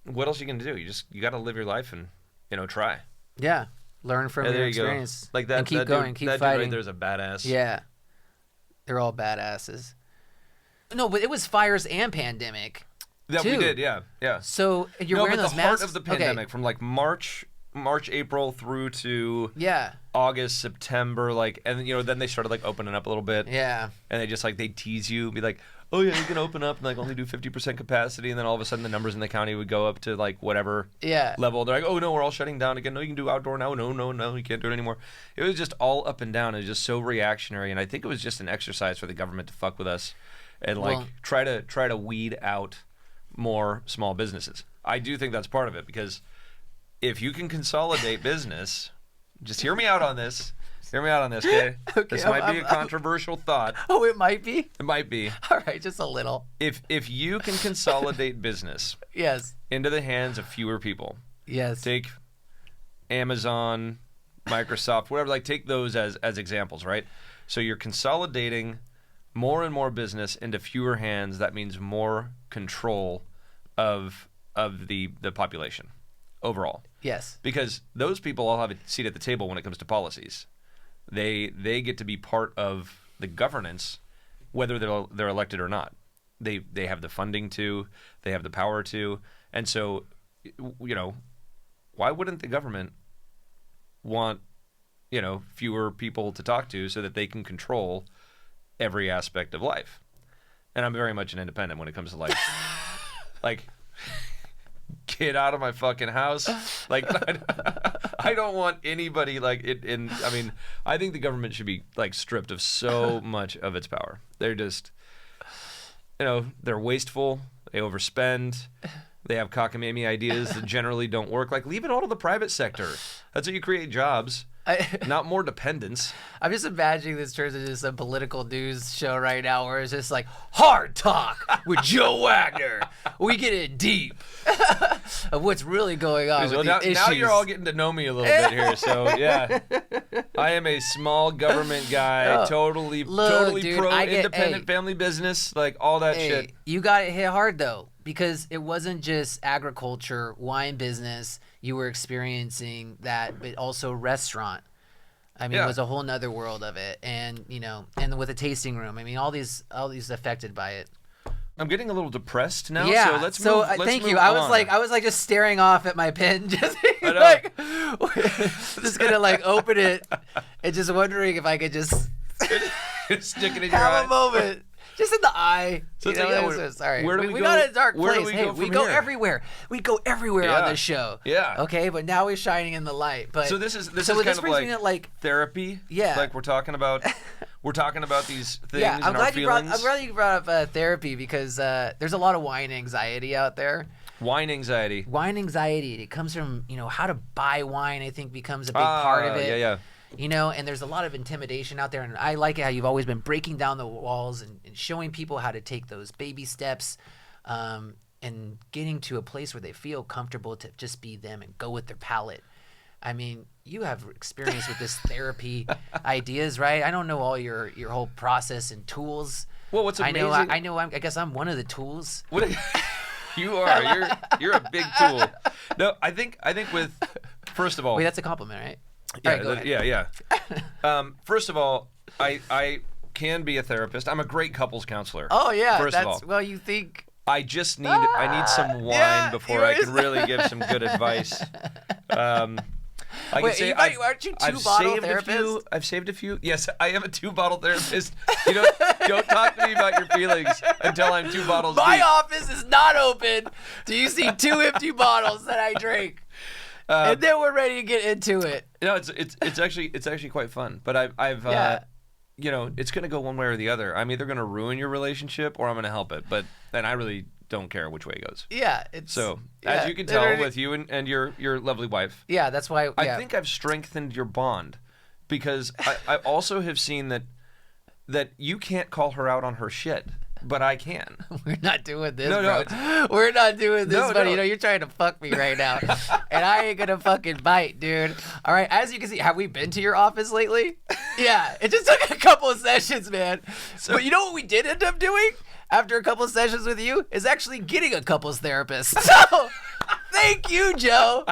Speaker 2: what else are you gonna do? You got to live your life and, you know, try.
Speaker 1: Yeah, learn from
Speaker 2: Yeah,
Speaker 1: your
Speaker 2: there you go.
Speaker 1: experience.
Speaker 2: Like that.
Speaker 1: And keep
Speaker 2: that
Speaker 1: going,
Speaker 2: dude,
Speaker 1: keep
Speaker 2: that
Speaker 1: fighting.
Speaker 2: Dude right there's a badass.
Speaker 1: Yeah, they're all badasses. No, but it was fires and pandemic.
Speaker 2: That
Speaker 1: too.
Speaker 2: we did. Yeah. Yeah.
Speaker 1: So you're
Speaker 2: No,
Speaker 1: wearing
Speaker 2: but
Speaker 1: those
Speaker 2: the
Speaker 1: masks.
Speaker 2: heart of the pandemic from like March, April through to
Speaker 1: Yeah,
Speaker 2: August, September, like, and you know, then they started like opening up a little bit.
Speaker 1: yeah.
Speaker 2: And they just like, they tease you, be like, oh yeah, you can open up and like only do 50% capacity, and then all of a sudden the numbers in the county would go up to like whatever
Speaker 1: Yeah.
Speaker 2: level. They're like, oh no, we're all shutting down again. No, you can do outdoor now. No, you can't do it anymore. It was just all up and down. It was just so reactionary, and I think it was just an exercise for the government to fuck with us and like
Speaker 1: Well-
Speaker 2: try to weed out more small businesses. I do think that's part of it, because if you can consolidate business, just hear me out on this. Hear me out on this, okay?
Speaker 1: Okay,
Speaker 2: This might be a
Speaker 1: I'm-
Speaker 2: controversial thought.
Speaker 1: Oh, it might be.
Speaker 2: It might be.
Speaker 1: All right, just a little.
Speaker 2: If you can consolidate business
Speaker 1: Yes.
Speaker 2: into the hands of fewer people,
Speaker 1: Yes.
Speaker 2: take Amazon, Microsoft, whatever, like take those as examples, right? So you're consolidating more and more business into fewer hands. That means more control of the population overall.
Speaker 1: Yes.
Speaker 2: Because those people all have a seat at the table when it comes to policies. They get to be part of the governance, whether they're elected or not. They have the funding to, they have the power to, and so, you know, why wouldn't the government want, you know, fewer people to talk to so that they can control every aspect of life? And I'm very much an independent when it comes to life. Like, get out of my fucking house. Like, I don't want anybody like it. I mean, I think the government should be like stripped of so much of its power. They're just, you know, they're wasteful. They overspend. They have cockamamie ideas that generally don't work. Like, leave it all to the private sector. That's how you create jobs, not more dependence.
Speaker 1: I'm just imagining this turns into some political news show right now where it's just like hard talk with Joe Wagner. We get in deep of what's really going on with
Speaker 2: Well,
Speaker 1: these
Speaker 2: now
Speaker 1: issues.
Speaker 2: you're all getting to know me a little bit here. So yeah, I am a small government guy,
Speaker 1: Oh,
Speaker 2: totally
Speaker 1: look, dude,
Speaker 2: pro
Speaker 1: I get-
Speaker 2: independent
Speaker 1: hey.
Speaker 2: family business, like all that
Speaker 1: Hey,
Speaker 2: shit.
Speaker 1: you got it hit hard though, because it wasn't just agriculture, wine business. You were experiencing that, but also restaurant. I mean,
Speaker 2: Yeah.
Speaker 1: it was a whole nother world of it, and you know, and with a tasting room. I mean, all these affected by it.
Speaker 2: I'm getting a little depressed now.
Speaker 1: Yeah.
Speaker 2: So let's move. Let's
Speaker 1: thank
Speaker 2: move
Speaker 1: you. I
Speaker 2: on.
Speaker 1: was like just staring off at my pen, just
Speaker 2: I know.
Speaker 1: like just gonna like open it and just wondering if I could just
Speaker 2: Stick it in your
Speaker 1: have
Speaker 2: eye.
Speaker 1: a moment. Just in the eye.
Speaker 2: So
Speaker 1: You
Speaker 2: it's like,
Speaker 1: know,
Speaker 2: yeah,
Speaker 1: it's
Speaker 2: where-
Speaker 1: just- sorry.
Speaker 2: where do
Speaker 1: we
Speaker 2: we
Speaker 1: got
Speaker 2: go-
Speaker 1: a dark
Speaker 2: where do
Speaker 1: place.
Speaker 2: we
Speaker 1: Hey,
Speaker 2: go
Speaker 1: we
Speaker 2: from
Speaker 1: go
Speaker 2: here?
Speaker 1: everywhere. We go everywhere
Speaker 2: Yeah.
Speaker 1: on this show.
Speaker 2: Yeah.
Speaker 1: Okay, but now we're shining in the light. But
Speaker 2: So this is
Speaker 1: so
Speaker 2: kind
Speaker 1: this
Speaker 2: of
Speaker 1: brings
Speaker 2: like,
Speaker 1: me to like
Speaker 2: therapy.
Speaker 1: Yeah.
Speaker 2: Like we're talking about these things
Speaker 1: yeah.
Speaker 2: and
Speaker 1: I'm
Speaker 2: our
Speaker 1: glad
Speaker 2: feelings.
Speaker 1: you brought up therapy because there's a lot of wine anxiety out there.
Speaker 2: Wine anxiety.
Speaker 1: Wine anxiety. It comes from how to buy wine. I think becomes a big part of it.
Speaker 2: Yeah.
Speaker 1: And there's a lot of intimidation out there, and I like how you've always been breaking down the walls and showing people how to take those baby steps, and getting to a place where they feel comfortable to just be them and go with their palate. I mean, you have experience with this therapy ideas, right? I don't know all your whole process and tools.
Speaker 2: Well, what's amazing?
Speaker 1: I guess I'm one of the tools.
Speaker 2: What you are. You're a big tool. No, I think with first of all.
Speaker 1: Wait, that's a compliment, right?
Speaker 2: Yeah,
Speaker 1: All right, go ahead.
Speaker 2: yeah. First of all, I can be a therapist. I'm a great couples counselor.
Speaker 1: Oh yeah,
Speaker 2: First of all,
Speaker 1: well, you think.
Speaker 2: I just need I need some wine
Speaker 1: yeah,
Speaker 2: before
Speaker 1: you
Speaker 2: I can
Speaker 1: always-
Speaker 2: really give some good advice. I can
Speaker 1: Wait,
Speaker 2: say
Speaker 1: aren't you two-bottle therapist?
Speaker 2: I've saved a few. Yes, I am a 2-bottle therapist. Don't talk to me about your feelings until I'm 2 bottles
Speaker 1: My
Speaker 2: deep.
Speaker 1: office is not open till you see 2 empty bottles that I drink. And then we're ready to get into it.
Speaker 2: No, it's actually quite fun. But I've it's gonna go one way or the other. I'm either gonna ruin your relationship or I'm gonna help it. And I really don't care which way it goes.
Speaker 1: Yeah.
Speaker 2: As you can tell with you and your lovely wife.
Speaker 1: Yeah, that's why. Yeah.
Speaker 2: I think I've strengthened your bond because I also have seen that you can't call her out on her shit. But I can.
Speaker 1: We're not doing this,
Speaker 2: No,
Speaker 1: bro. We're not doing this, buddy.
Speaker 2: No.
Speaker 1: You're trying to fuck me right now. And I ain't gonna fucking bite, dude. All right, as you can see, have we been to your office lately? Yeah, it just took a couple of sessions, man. But you know what we did end up doing after a couple of sessions with you? Is actually getting a couples therapist. So, thank you, Joe.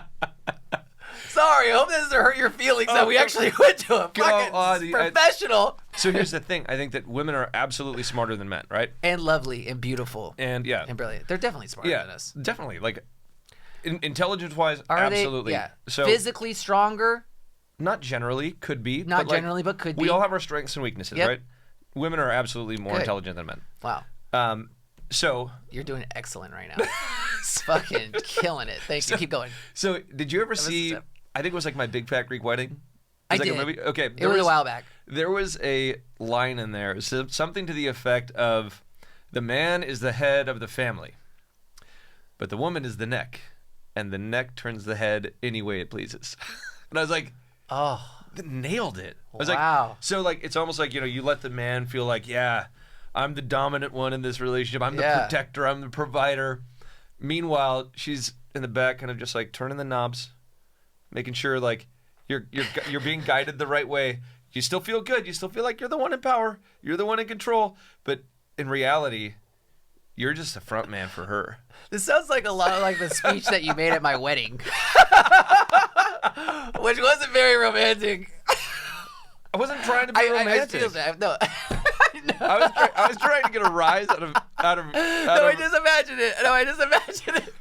Speaker 1: Sorry, I hope this doesn't hurt your feelings that we actually went to a fucking professional.
Speaker 2: So here's the thing. I think that women are absolutely smarter than men, right?
Speaker 1: And lovely and beautiful.
Speaker 2: And yeah.
Speaker 1: And brilliant. They're definitely smarter than us.
Speaker 2: Definitely. Like, intelligence-wise,
Speaker 1: Are
Speaker 2: absolutely.
Speaker 1: they? Yeah.
Speaker 2: So,
Speaker 1: physically stronger?
Speaker 2: not generally, could be.
Speaker 1: Not
Speaker 2: but
Speaker 1: generally, but could be.
Speaker 2: We all have our strengths and weaknesses,
Speaker 1: Yep.
Speaker 2: right? Women are absolutely more intelligent than men.
Speaker 1: Wow.
Speaker 2: So
Speaker 1: You're doing excellent right now. Fucking killing it. Thank you. Keep going.
Speaker 2: So did you ever see, I think it was like My Big Fat Greek Wedding?
Speaker 1: I
Speaker 2: Like
Speaker 1: did.
Speaker 2: a movie? Okay.
Speaker 1: It was a while back.
Speaker 2: There was a line in there, something to the effect of, the man is the head of the family, but the woman is the neck, and the neck turns the head any way it pleases. And I was like,
Speaker 1: Oh.
Speaker 2: nailed it. I was
Speaker 1: Wow.
Speaker 2: like, so like, it's almost like, you let the man feel like, yeah, I'm the dominant one in this relationship. I'm the protector. I'm the provider. Meanwhile, she's in the back kind of just like turning the knobs, making sure like you're being guided the right way. You still feel good. You still feel like you're the one in power. You're the one in control. But in reality, you're just a front man for her.
Speaker 1: This sounds like a lot of like the speech that you made at my wedding. Which wasn't very romantic.
Speaker 2: I wasn't trying to be romantic.
Speaker 1: I feel that. No.
Speaker 2: I was trying to get a rise out of.
Speaker 1: I just imagine it.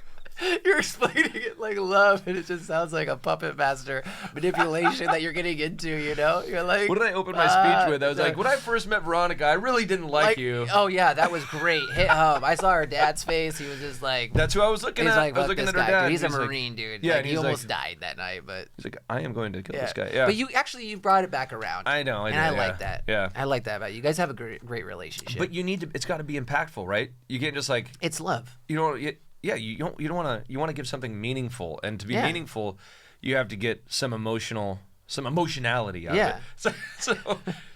Speaker 1: You're explaining it like love, and it just sounds like a puppet master manipulation that you're getting into. You're like.
Speaker 2: What did I open my speech with? I was like, when I first met Veronica, I really didn't like you.
Speaker 1: Oh yeah, that was great. Hit home. I saw her dad's face. He was just like.
Speaker 2: That's who I was looking at.
Speaker 1: Like,
Speaker 2: I was looking
Speaker 1: this
Speaker 2: at her
Speaker 1: guy,
Speaker 2: dad.
Speaker 1: dude. He's a
Speaker 2: like,
Speaker 1: Marine, dude.
Speaker 2: Yeah,
Speaker 1: like,
Speaker 2: and
Speaker 1: he
Speaker 2: he's
Speaker 1: almost died that night, but.
Speaker 2: He's like, I am going to kill this guy. Yeah.
Speaker 1: But you brought it back around.
Speaker 2: I know.
Speaker 1: I like that.
Speaker 2: Yeah.
Speaker 1: I like that about you. You guys have a great relationship.
Speaker 2: But you need to. It's got to be impactful, right? You can't just like.
Speaker 1: It's love.
Speaker 2: You don't want to. You want to give something meaningful, and to be meaningful, you have to get some emotionality out of it.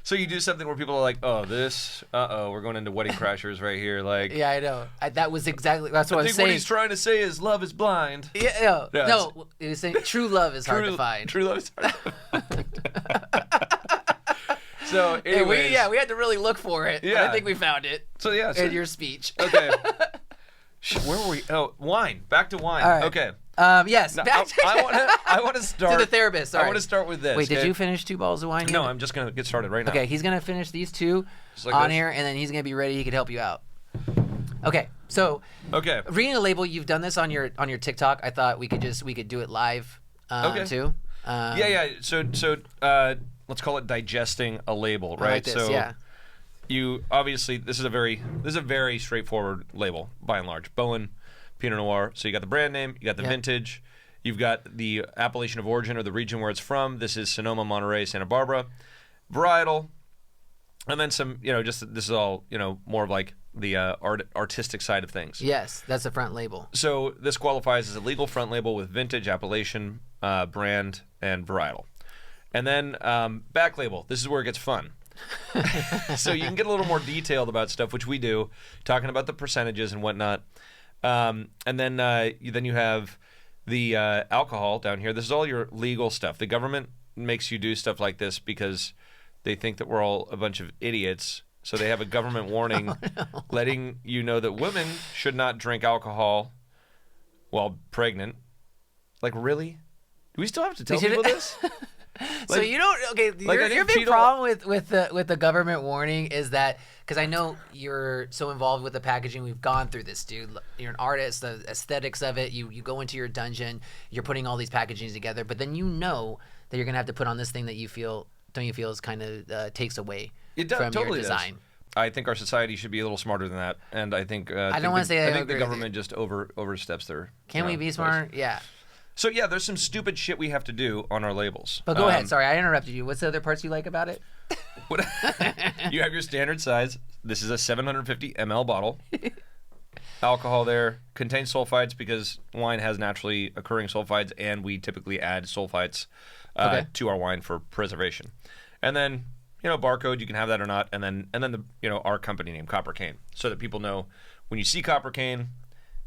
Speaker 2: So you do something where people are like, oh, we're going into Wedding Crashers right here. Like,
Speaker 1: yeah, I know. That's what I was saying.
Speaker 2: I think what he's trying to say is love is blind.
Speaker 1: Yeah, no, he was saying true love is hard to find.
Speaker 2: True love is hard to find. So, anyways,
Speaker 1: we had to really look for it. Yeah, I think we found it.
Speaker 2: So
Speaker 1: in your speech.
Speaker 2: Okay. Where were we? Oh, wine. Back to wine.
Speaker 1: All right.
Speaker 2: Okay.
Speaker 1: Yes.
Speaker 2: Now,
Speaker 1: back to
Speaker 2: I want to start.
Speaker 1: to the therapist.
Speaker 2: I want to start with this.
Speaker 1: Wait, did you finish 2 bottles of wine?
Speaker 2: No, I'm just gonna get started right now.
Speaker 1: Okay, he's gonna finish these 2
Speaker 2: like
Speaker 1: on
Speaker 2: this?
Speaker 1: here, and then he's gonna be ready. He can help you out. Okay, so reading a label. You've done this on your TikTok. I thought we could do it live too.
Speaker 2: Yeah. So let's call it digesting a label, right?
Speaker 1: Like this, yeah.
Speaker 2: You obviously this is a very straightforward label by and large. Bowen Pinot Noir. So you got the brand name, you got the vintage, you've got the appellation of origin or the region where it's from. This is Sonoma, Monterey, Santa Barbara. Varietal, and then some. This is all more of like the artistic side of things.
Speaker 1: Yes, that's the front label.
Speaker 2: So this qualifies as a legal front label with vintage, appellation, brand, and varietal. And then back label. This is where it gets fun. So you can get a little more detailed about stuff, which we do, talking about the percentages and whatnot. And then you have the alcohol down here. This is all your legal stuff. The government makes you do stuff like this because they think that we're all a bunch of idiots. So they have a government warning letting you know that women should not drink alcohol while pregnant. Like, really? Do we still have to tell people this?
Speaker 1: So you don't your big problem with the government warning is that, because I know you're so involved with the packaging. We've gone through this, dude. You're an artist. The aesthetics of it. You go into your dungeon. You're putting all these packagings together, but then you know that you're gonna have to put on this thing that you feel is kind of takes away from your design.
Speaker 2: I think our society should be a little smarter than that, and I think
Speaker 1: I don't want to say
Speaker 2: I think the government just oversteps their.
Speaker 1: Can we be smart? Yeah.
Speaker 2: So yeah, there's some stupid shit we have to do on our labels.
Speaker 1: But go ahead. Sorry, I interrupted you. What's the other parts you like about it?
Speaker 2: You have your standard size. This is a 750 ml bottle. Alcohol there contains sulfites because wine has naturally occurring sulfites, and we typically add sulfites to our wine for preservation. And then barcode, you can have that or not, and then the our company name, Copper Cane, so that people know when you see Copper Cane,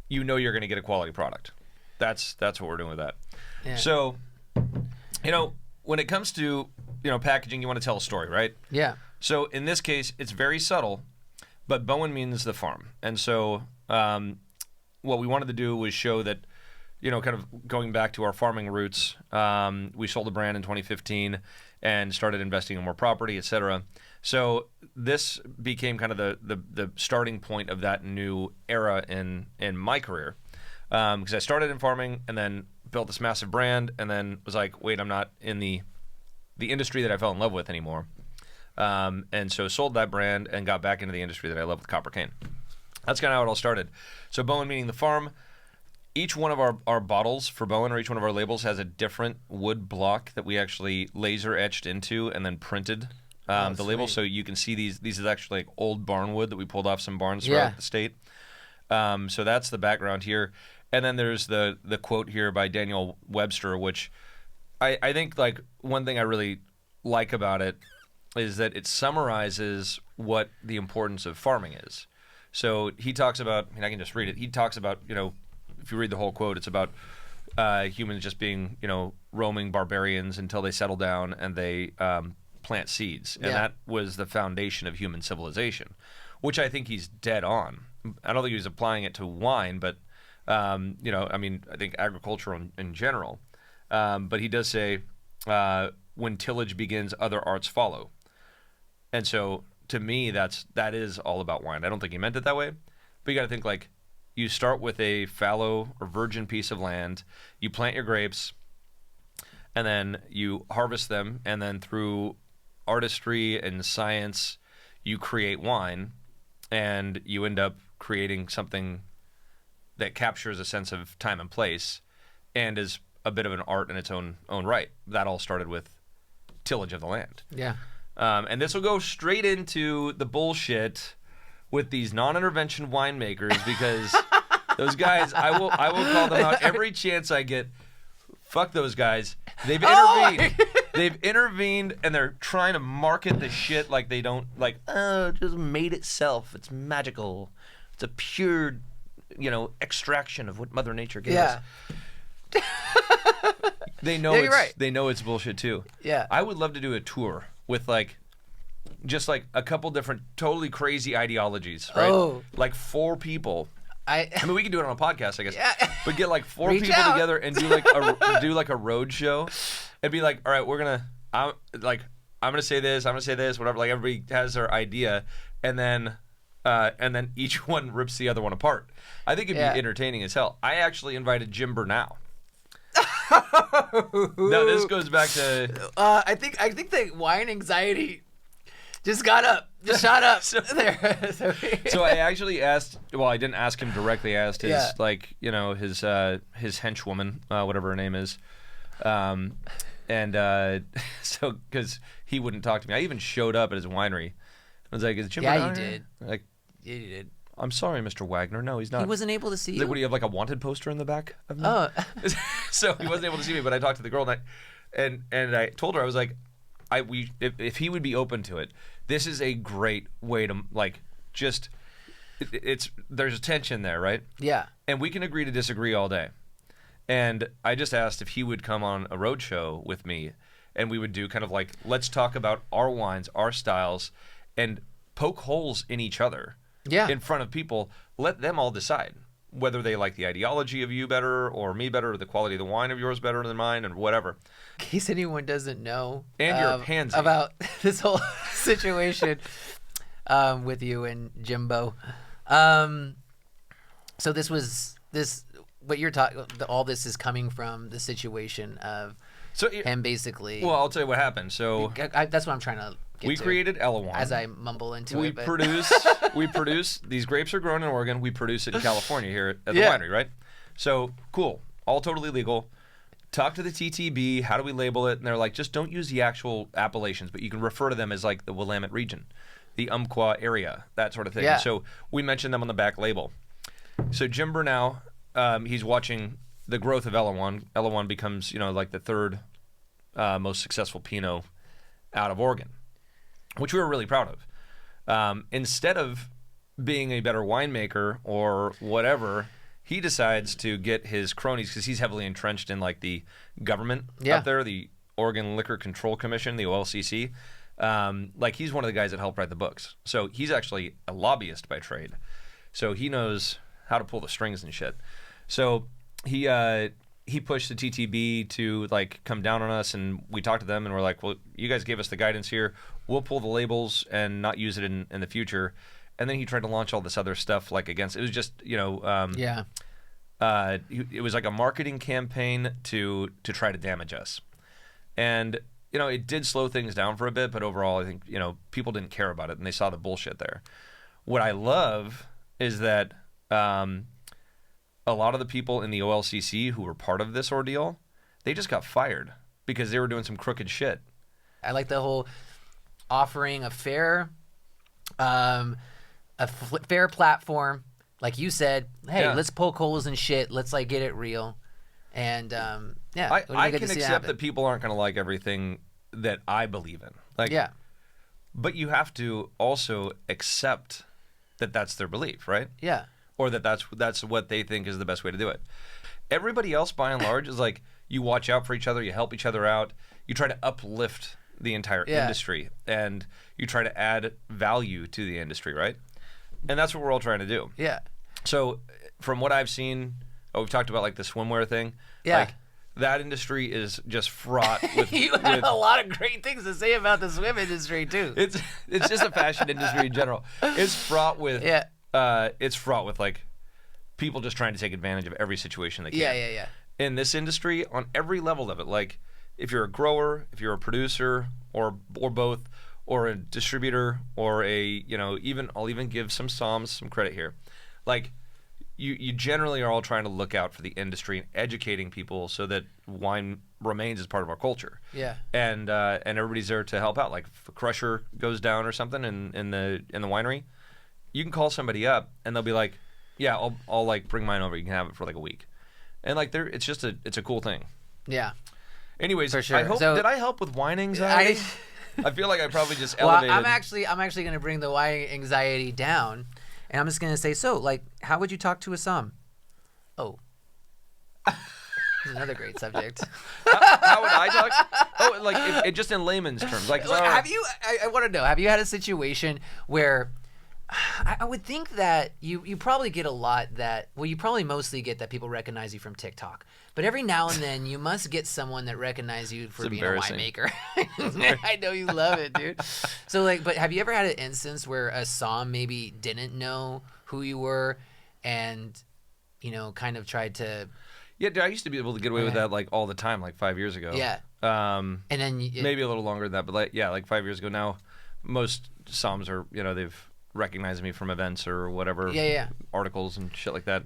Speaker 2: you're going to get a quality product. That's what we're doing with that. Yeah. So, when it comes to packaging, you want to tell a story, right?
Speaker 1: Yeah.
Speaker 2: So in this case, it's very subtle, but Bowen means the farm, and so what we wanted to do was show that, kind of going back to our farming roots. We sold the brand in 2015 and started investing in more property, etc. So this became kind of the starting point of that new era in my career. Because I started in farming and then built this massive brand, and then was like, wait, I'm not in the industry that I fell in love with anymore. And so sold that brand and got back into the industry that I love with Copper Cane. That's kind of how it all started. So Bowen meaning the farm. Each one of our bottles for Bowen, or each one of our labels, has a different wood block that we actually laser etched into and then printed the label. So you can see these is actually like old barn wood that we pulled off some barns throughout the state. So that's the background here. And then there's the quote here by Daniel Webster, which I think like one thing I really like about it is that it summarizes what the importance of farming is. So he talks about, I can just read it. He talks about, if you read the whole quote, it's about humans just being, roaming barbarians until they settle down and they plant seeds. And that was the foundation of human civilization, which I think he's dead on. I don't think he was applying it to wine, but I think agriculture in general. But he does say, when tillage begins, other arts follow. And so to me, that is all about wine. I don't think he meant it that way, but you got to think like you start with a fallow or virgin piece of land, you plant your grapes, and then you harvest them, and then through artistry and science, you create wine, and you end up creating something that captures a sense of time and place and is a bit of an art in its own right. That all started with tillage of the land.
Speaker 1: Yeah.
Speaker 2: And this will go straight into the bullshit with these non-intervention winemakers, because those guys, I will call them out every chance I get. Fuck those guys. They've intervened. They've intervened, and they're trying to market the shit like they don't, like, it just made itself. It's magical. It's a pure, extraction of what Mother Nature gave us. They know they know it's bullshit too.
Speaker 1: Yeah.
Speaker 2: I would love to do a tour with just a couple different totally crazy ideologies, right?
Speaker 1: Oh.
Speaker 2: Like 4 people.
Speaker 1: I
Speaker 2: mean, we can do it on a podcast, I guess.
Speaker 1: Yeah.
Speaker 2: But get like 4
Speaker 1: Reach
Speaker 2: people
Speaker 1: out.
Speaker 2: together and do like a road show, and be like, all right, I'm gonna say this, whatever. Like everybody has their idea, and then each one rips the other one apart. I think it'd be entertaining as hell. I actually invited Jim Bernal. No, this goes back to.
Speaker 1: I think the wine anxiety just shot up.
Speaker 2: So I actually asked. Well, I didn't ask him directly. I asked his his henchwoman, whatever her name is, so because he wouldn't talk to me. I even showed up at his winery. I was like, "Is Jim Bernal here?"
Speaker 1: Did.
Speaker 2: Like,
Speaker 1: Yeah, you did.
Speaker 2: I'm sorry, Mr. Wagner. No, he's not.
Speaker 1: He wasn't able to see you.
Speaker 2: Would he have like a wanted poster in the back of me?
Speaker 1: Oh.
Speaker 2: So he wasn't able to see me, but I talked to the girl and I told her, I was like, if he would be open to it, this is a great way to there's a tension there, right?
Speaker 1: Yeah.
Speaker 2: And we can agree to disagree all day. And I just asked if he would come on a road show with me, and we would do kind of like, let's talk about our wines, our styles, and poke holes in each other.
Speaker 1: Yeah.
Speaker 2: In front of people, let them all decide. whether they like the ideology of you better or me better, or the quality of the wine of yours better than mine, and whatever.
Speaker 1: In case anyone doesn't know,
Speaker 2: And you're a pansy.
Speaker 1: about this whole situation with you and Jimbo. So what you're talking. All this is coming from the situation of him basically.
Speaker 2: Well, I'll tell you what happened. So
Speaker 1: that's what I'm trying to get
Speaker 2: we
Speaker 1: to
Speaker 2: created E11.
Speaker 1: as I mumble into
Speaker 2: we
Speaker 1: it. But...
Speaker 2: produce these grapes are grown in Oregon. We produce it in California here at the winery, right? So cool, all totally legal. Talk to the TTB. How do we label it? And they're like, just don't use the actual appellations, but you can refer to them as like the Willamette region, the Umpqua area, that sort of thing.
Speaker 1: Yeah.
Speaker 2: So we mentioned them on the back label. So Jim Burnell, he's watching the growth of E11. E11 becomes, like the third most successful Pinot out of Oregon, which we were really proud of. Instead of being a better winemaker or whatever, he decides to get his cronies, because he's heavily entrenched in like the government up there, the Oregon Liquor Control Commission, the OLCC. Like he's one of the guys that helped write the books. So he's actually a lobbyist by trade. So he knows how to pull the strings and shit. So he pushed the TTB to like come down on us, and we talked to them and we're like, well, you guys gave us the guidance here. We'll pull the labels and not use it in the future. And then he tried to launch all this other stuff like against. It was just it was like a marketing campaign to try to damage us. And it did slow things down for a bit, but overall I think people didn't care about it and they saw the bullshit there. What I love is that a lot of the people in the OLCC who were part of this ordeal, they just got fired because they were doing some crooked shit.
Speaker 1: I like the whole offering a fair fair platform, like you said. Hey, let's poke holes and shit. Let's like get it real. And
Speaker 2: I can accept that people aren't going to like everything that I believe in. Like, but you have to also accept that that's their belief, right?
Speaker 1: Yeah.
Speaker 2: Or that's what they think is the best way to do it. Everybody else, by and large, is like you watch out for each other, you help each other out, you try to uplift the entire industry, and you try to add value to the industry, right? And that's what we're all trying to do.
Speaker 1: Yeah.
Speaker 2: So from what I've seen, we've talked about like the swimwear thing.
Speaker 1: Yeah.
Speaker 2: Like, that industry is just fraught with.
Speaker 1: You have a lot of great things to say about the swim industry too.
Speaker 2: It's just a fashion industry in general. It's fraught with. It's fraught with like people just trying to take advantage of every situation they can.
Speaker 1: Yeah.
Speaker 2: In this industry, on every level of it, like if you're a grower, if you're a producer, or both, or a distributor, or I'll even give some somms some credit here, like. You generally are all trying to look out for the industry and educating people so that wine remains as part of our culture. Yeah. And everybody's there to help out. Like if a crusher goes down or something in the winery, you can call somebody up and they'll be like, "Yeah, I'll like bring mine over. You can have it for like a week." And like it's a cool thing. Yeah. Anyways, for sure. Did I help with wine anxiety? I feel like I probably just elevated.
Speaker 1: Well, I'm actually going to bring the wine anxiety down. And I'm just going to say, how would you talk to a somm? Oh. This is another great subject.
Speaker 2: How would I talk? Oh, like just in layman's terms. Like,
Speaker 1: I want to know, have you had a situation where I would think that you probably get a lot you probably mostly get that people recognize you from TikTok. But every now and then you must get someone that recognizes you for being a winemaker. I know you love it, dude. So but have you ever had an instance where a somm maybe didn't know who you were and, kind of tried to...
Speaker 2: Yeah, dude, I used to be able to get away with that like all the time, like 5 years ago. Yeah.
Speaker 1: And then...
Speaker 2: maybe a little longer than that, but like 5 years ago now, most somms are, they've recognized me from events or whatever. Yeah. Articles and shit like that.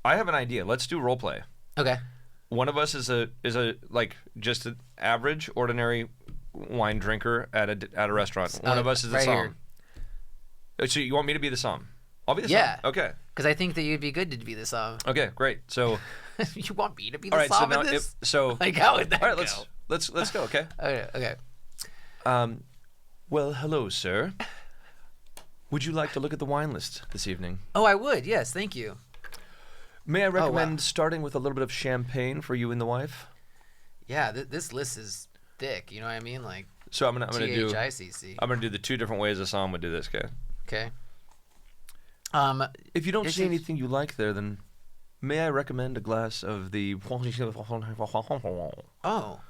Speaker 2: I have an idea. Let's do role play. Okay. One of us is a like just an average, ordinary wine drinker at a restaurant. One of us is a somm. So you want me to be the somm? I'll be the somm. Yeah. Okay.
Speaker 1: Because I think that you'd be good to be the somm.
Speaker 2: Okay, great. So
Speaker 1: you want me to be the somm in this?
Speaker 2: Like
Speaker 1: how would that go?
Speaker 2: All right, let's go. Okay.
Speaker 1: Okay.
Speaker 2: Well, hello, sir. Would you like to look at the wine list this evening?
Speaker 1: Oh, I would. Yes, thank you.
Speaker 2: May I recommend starting with a little bit of champagne for you and the wife?
Speaker 1: Yeah, this list is thick. You know what I mean? Like,
Speaker 2: so I'm gonna do
Speaker 1: THICC.
Speaker 2: I'm gonna do the two different ways a somm would do this, guy.
Speaker 1: Okay.
Speaker 2: If you don't
Speaker 1: This
Speaker 2: see
Speaker 1: is-
Speaker 2: anything you like there, then may I recommend a glass of the...
Speaker 1: Oh,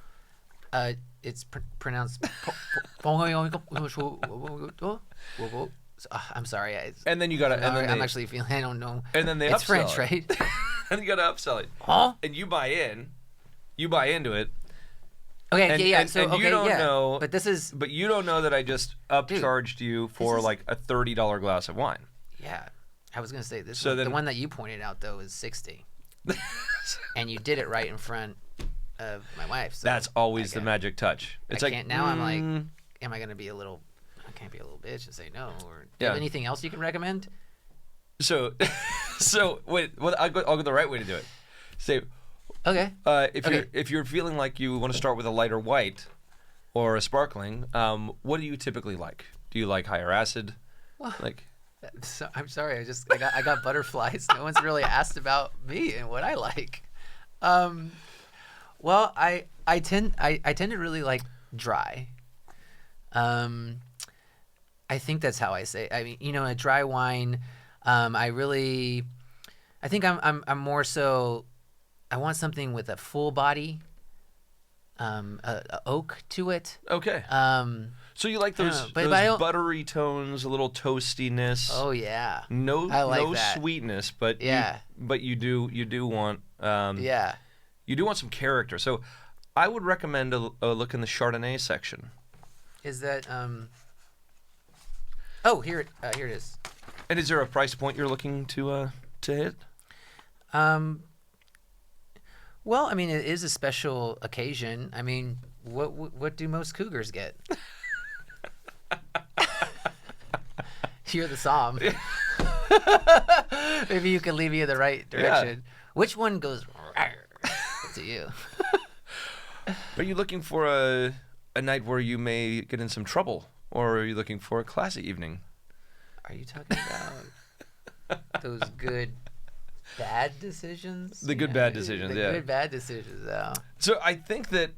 Speaker 1: it's pronounced. I'm sorry.
Speaker 2: And then you gotta... And then
Speaker 1: I'm
Speaker 2: they,
Speaker 1: actually feeling. I don't know.
Speaker 2: and then they
Speaker 1: It's
Speaker 2: upsell
Speaker 1: French,
Speaker 2: it.
Speaker 1: right?
Speaker 2: And you gotta upsell it.
Speaker 1: Huh?
Speaker 2: And you buy in. You buy into it.
Speaker 1: Okay.
Speaker 2: And,
Speaker 1: yeah.
Speaker 2: and,
Speaker 1: So
Speaker 2: and
Speaker 1: okay.
Speaker 2: you don't
Speaker 1: yeah.
Speaker 2: know...
Speaker 1: But this is.
Speaker 2: But you don't know that I just upcharged you for
Speaker 1: is-
Speaker 2: like a $30 glass of wine.
Speaker 1: Yeah. I was gonna say this.
Speaker 2: So
Speaker 1: The
Speaker 2: then-
Speaker 1: one that you pointed out though is 60, and you did it right in front of my wife. So
Speaker 2: That's always
Speaker 1: I
Speaker 2: the
Speaker 1: can't-
Speaker 2: magic touch. It's
Speaker 1: I
Speaker 2: like
Speaker 1: can't now. I'm like,
Speaker 2: mm,
Speaker 1: am I gonna be a little? I can't be a little bitch and say no. Or do you
Speaker 2: Yeah.
Speaker 1: have anything else you can recommend?
Speaker 2: so, so wait. Well, I'll go the right way to do it. Say,
Speaker 1: Okay.
Speaker 2: if you're feeling like you want to start with a lighter white or a sparkling, what do you typically like? Do you like higher acid?
Speaker 1: Well,
Speaker 2: Like,
Speaker 1: So, I'm sorry. I got butterflies. No one's really asked about me and what I like. Well, I tend to really like dry. I think that's how I say. I mean, a dry wine. I think I'm more so. I want something with a full body. A oak to it.
Speaker 2: okay. So you like
Speaker 1: I don't
Speaker 2: those,
Speaker 1: know, but I
Speaker 2: those
Speaker 1: don't-
Speaker 2: buttery tones, a little toastiness.
Speaker 1: Oh yeah.
Speaker 2: No,
Speaker 1: I like
Speaker 2: no
Speaker 1: that.
Speaker 2: sweetness, but
Speaker 1: Yeah.
Speaker 2: you do want
Speaker 1: Yeah.
Speaker 2: you do want some character. So I would recommend a look in the Chardonnay section.
Speaker 1: Is that Oh, here it is.
Speaker 2: And is there a price point you're looking to hit?
Speaker 1: Well, I mean, it is a special occasion. I mean, what do most cougars get? Hear the psalm. Maybe you can lead me in the right direction. Which one goes to you?
Speaker 2: Are you looking for a night where you may get in some trouble, or are you looking for a classy evening?
Speaker 1: Are you talking about those good bad decisions?
Speaker 2: The good, bad decisions,
Speaker 1: The
Speaker 2: yeah.
Speaker 1: good bad decisions. Oh.
Speaker 2: So I think that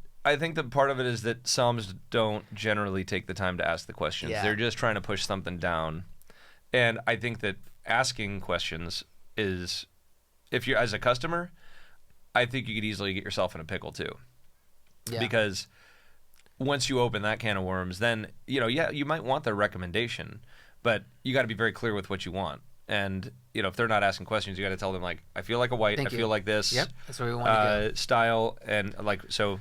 Speaker 2: part of it is that Psalms don't generally take the time to ask the questions.
Speaker 1: Yeah.
Speaker 2: They're just trying to push something down. And I think that asking questions is, if you're as a customer, I think you could easily get yourself in a pickle too.
Speaker 1: Yeah.
Speaker 2: Because once you open that can of worms, then, you might want their recommendation, but you got to be very clear with what you want. And, if they're not asking questions, you got to tell them, like, I feel like a white,
Speaker 1: Thank
Speaker 2: I
Speaker 1: you.
Speaker 2: feel like this.
Speaker 1: Yep, that's what we want to do.
Speaker 2: Style, and, like, so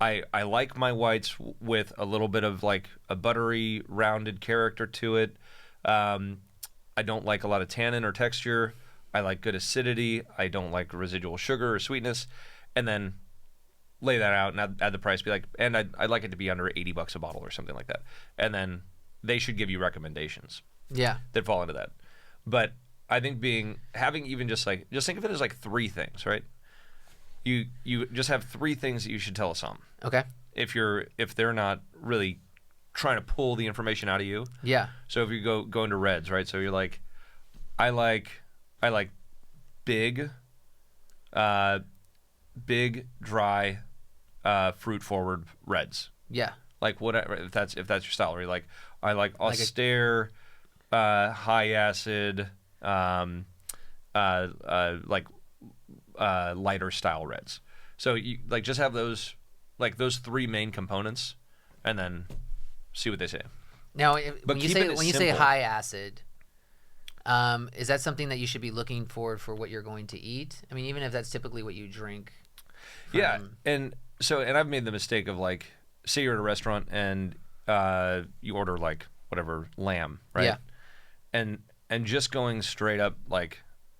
Speaker 2: I like my whites with a little bit of, like, a buttery, rounded character to it. I don't like a lot of tannin or texture. I like good acidity. I don't like residual sugar or sweetness. And then lay that out and add the price. Be like, and I'd like it to be under $80 a bottle or something like that. And then they should give you recommendations
Speaker 1: Yeah.
Speaker 2: that fall into that. But I think having even just think of it as like three things, right? You just have three things that you should tell a Psalm.
Speaker 1: Okay.
Speaker 2: If they're not really trying to pull the information out of you.
Speaker 1: Yeah.
Speaker 2: So if you go into reds, right? So you're like, I like big, dry, fruit forward reds.
Speaker 1: Yeah.
Speaker 2: Like whatever, if that's your style. Or you're like, I like austere, high acid, lighter style reds. So you like just have those three main components, and then see what they say.
Speaker 1: Now,
Speaker 2: But
Speaker 1: when you
Speaker 2: keeping it
Speaker 1: say
Speaker 2: simple.
Speaker 1: high acid, is that something that you should be looking for what you're going to eat? I mean, even if that's typically what you drink.
Speaker 2: Yeah,
Speaker 1: from-
Speaker 2: and I've made the mistake of, like, say you're at a restaurant and you order, like, whatever, lamb, right?
Speaker 1: Yeah.
Speaker 2: And just going straight up, like,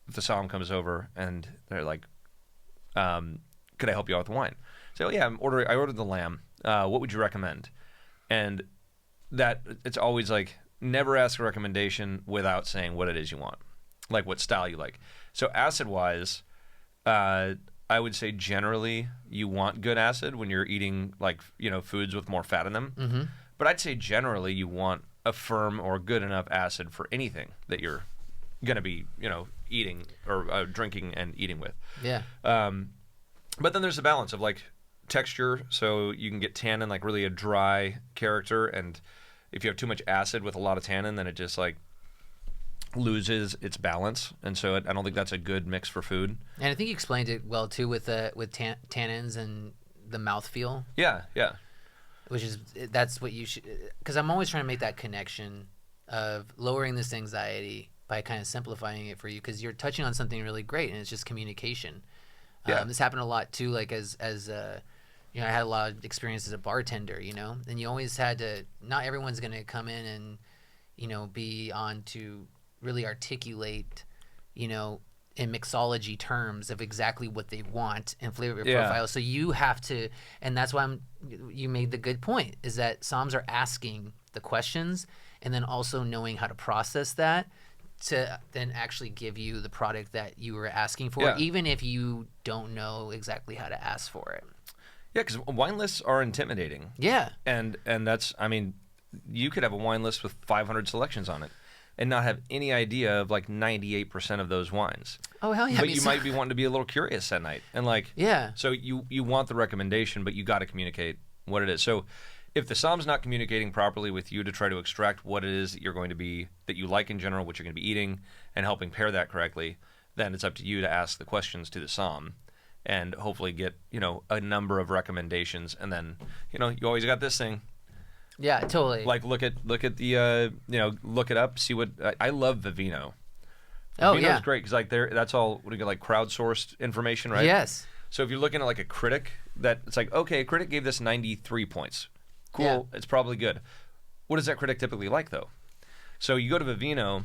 Speaker 2: if the Psalm comes over and they're like, could I help you out with wine? So yeah, I ordered the lamb. What would you recommend? And that it's always like, never ask a recommendation without saying what it is you want, like what style you like. So acid wise, I would say generally you want good acid when you're eating, like, foods with more fat in them.
Speaker 1: Mm-hmm.
Speaker 2: But I'd say generally you want a firm or good enough acid for anything that you're going to be, eating or drinking and eating with.
Speaker 1: Yeah.
Speaker 2: But then there's the balance of, like, texture, so you can get tannin, like really a dry character, and if you have too much acid with a lot of tannin, then it just, like, loses its balance, and so I don't think that's a good mix for food.
Speaker 1: And I think you explained it well too with tannins and the mouthfeel.
Speaker 2: Yeah, yeah.
Speaker 1: That's what you should, because I'm always trying to make that connection of lowering this anxiety by kind of simplifying it for you, because you're touching on something really great, and it's just communication.
Speaker 2: Yeah.
Speaker 1: This happened a lot too, like as you know, I had a lot of experience as a bartender, you know, and you always had to, not everyone's going to come in and, you know, be on to really articulate, you know, in mixology terms of exactly what they want and flavor profile. So you have to, and that's why you made the good point, is that Psalms are asking the questions and then also knowing how to process that to then actually give you the product that you were asking for, even if you don't know exactly how to ask for it.
Speaker 2: Yeah, because wine lists are intimidating.
Speaker 1: Yeah.
Speaker 2: And that's, I mean, you could have a wine list with 500 selections on it and not have any idea of like 98% of those wines.
Speaker 1: Oh, hell yeah.
Speaker 2: But you might be wanting to be a little curious at night. And like, so you want the recommendation, but you got to communicate what it is. So if the Psalm's not communicating properly with you to try to extract what it is that you're going to be, that you like in general, what you're going to be eating, and helping pair that correctly, then it's up to you to ask the questions to the Psalm and hopefully get, you know, a number of recommendations. And then, you know, you always got this thing.
Speaker 1: Yeah, totally.
Speaker 2: Like look at the you know, look it up, see what I love Vivino.
Speaker 1: Oh,
Speaker 2: Vivino's
Speaker 1: yeah.
Speaker 2: great because like that's all what do you get, like crowdsourced information, right?
Speaker 1: Yes.
Speaker 2: So if you're looking at like a critic, that it's like, okay, a critic gave this 93 points. Cool, it's probably good. What does that critic typically like though? So you go to Vivino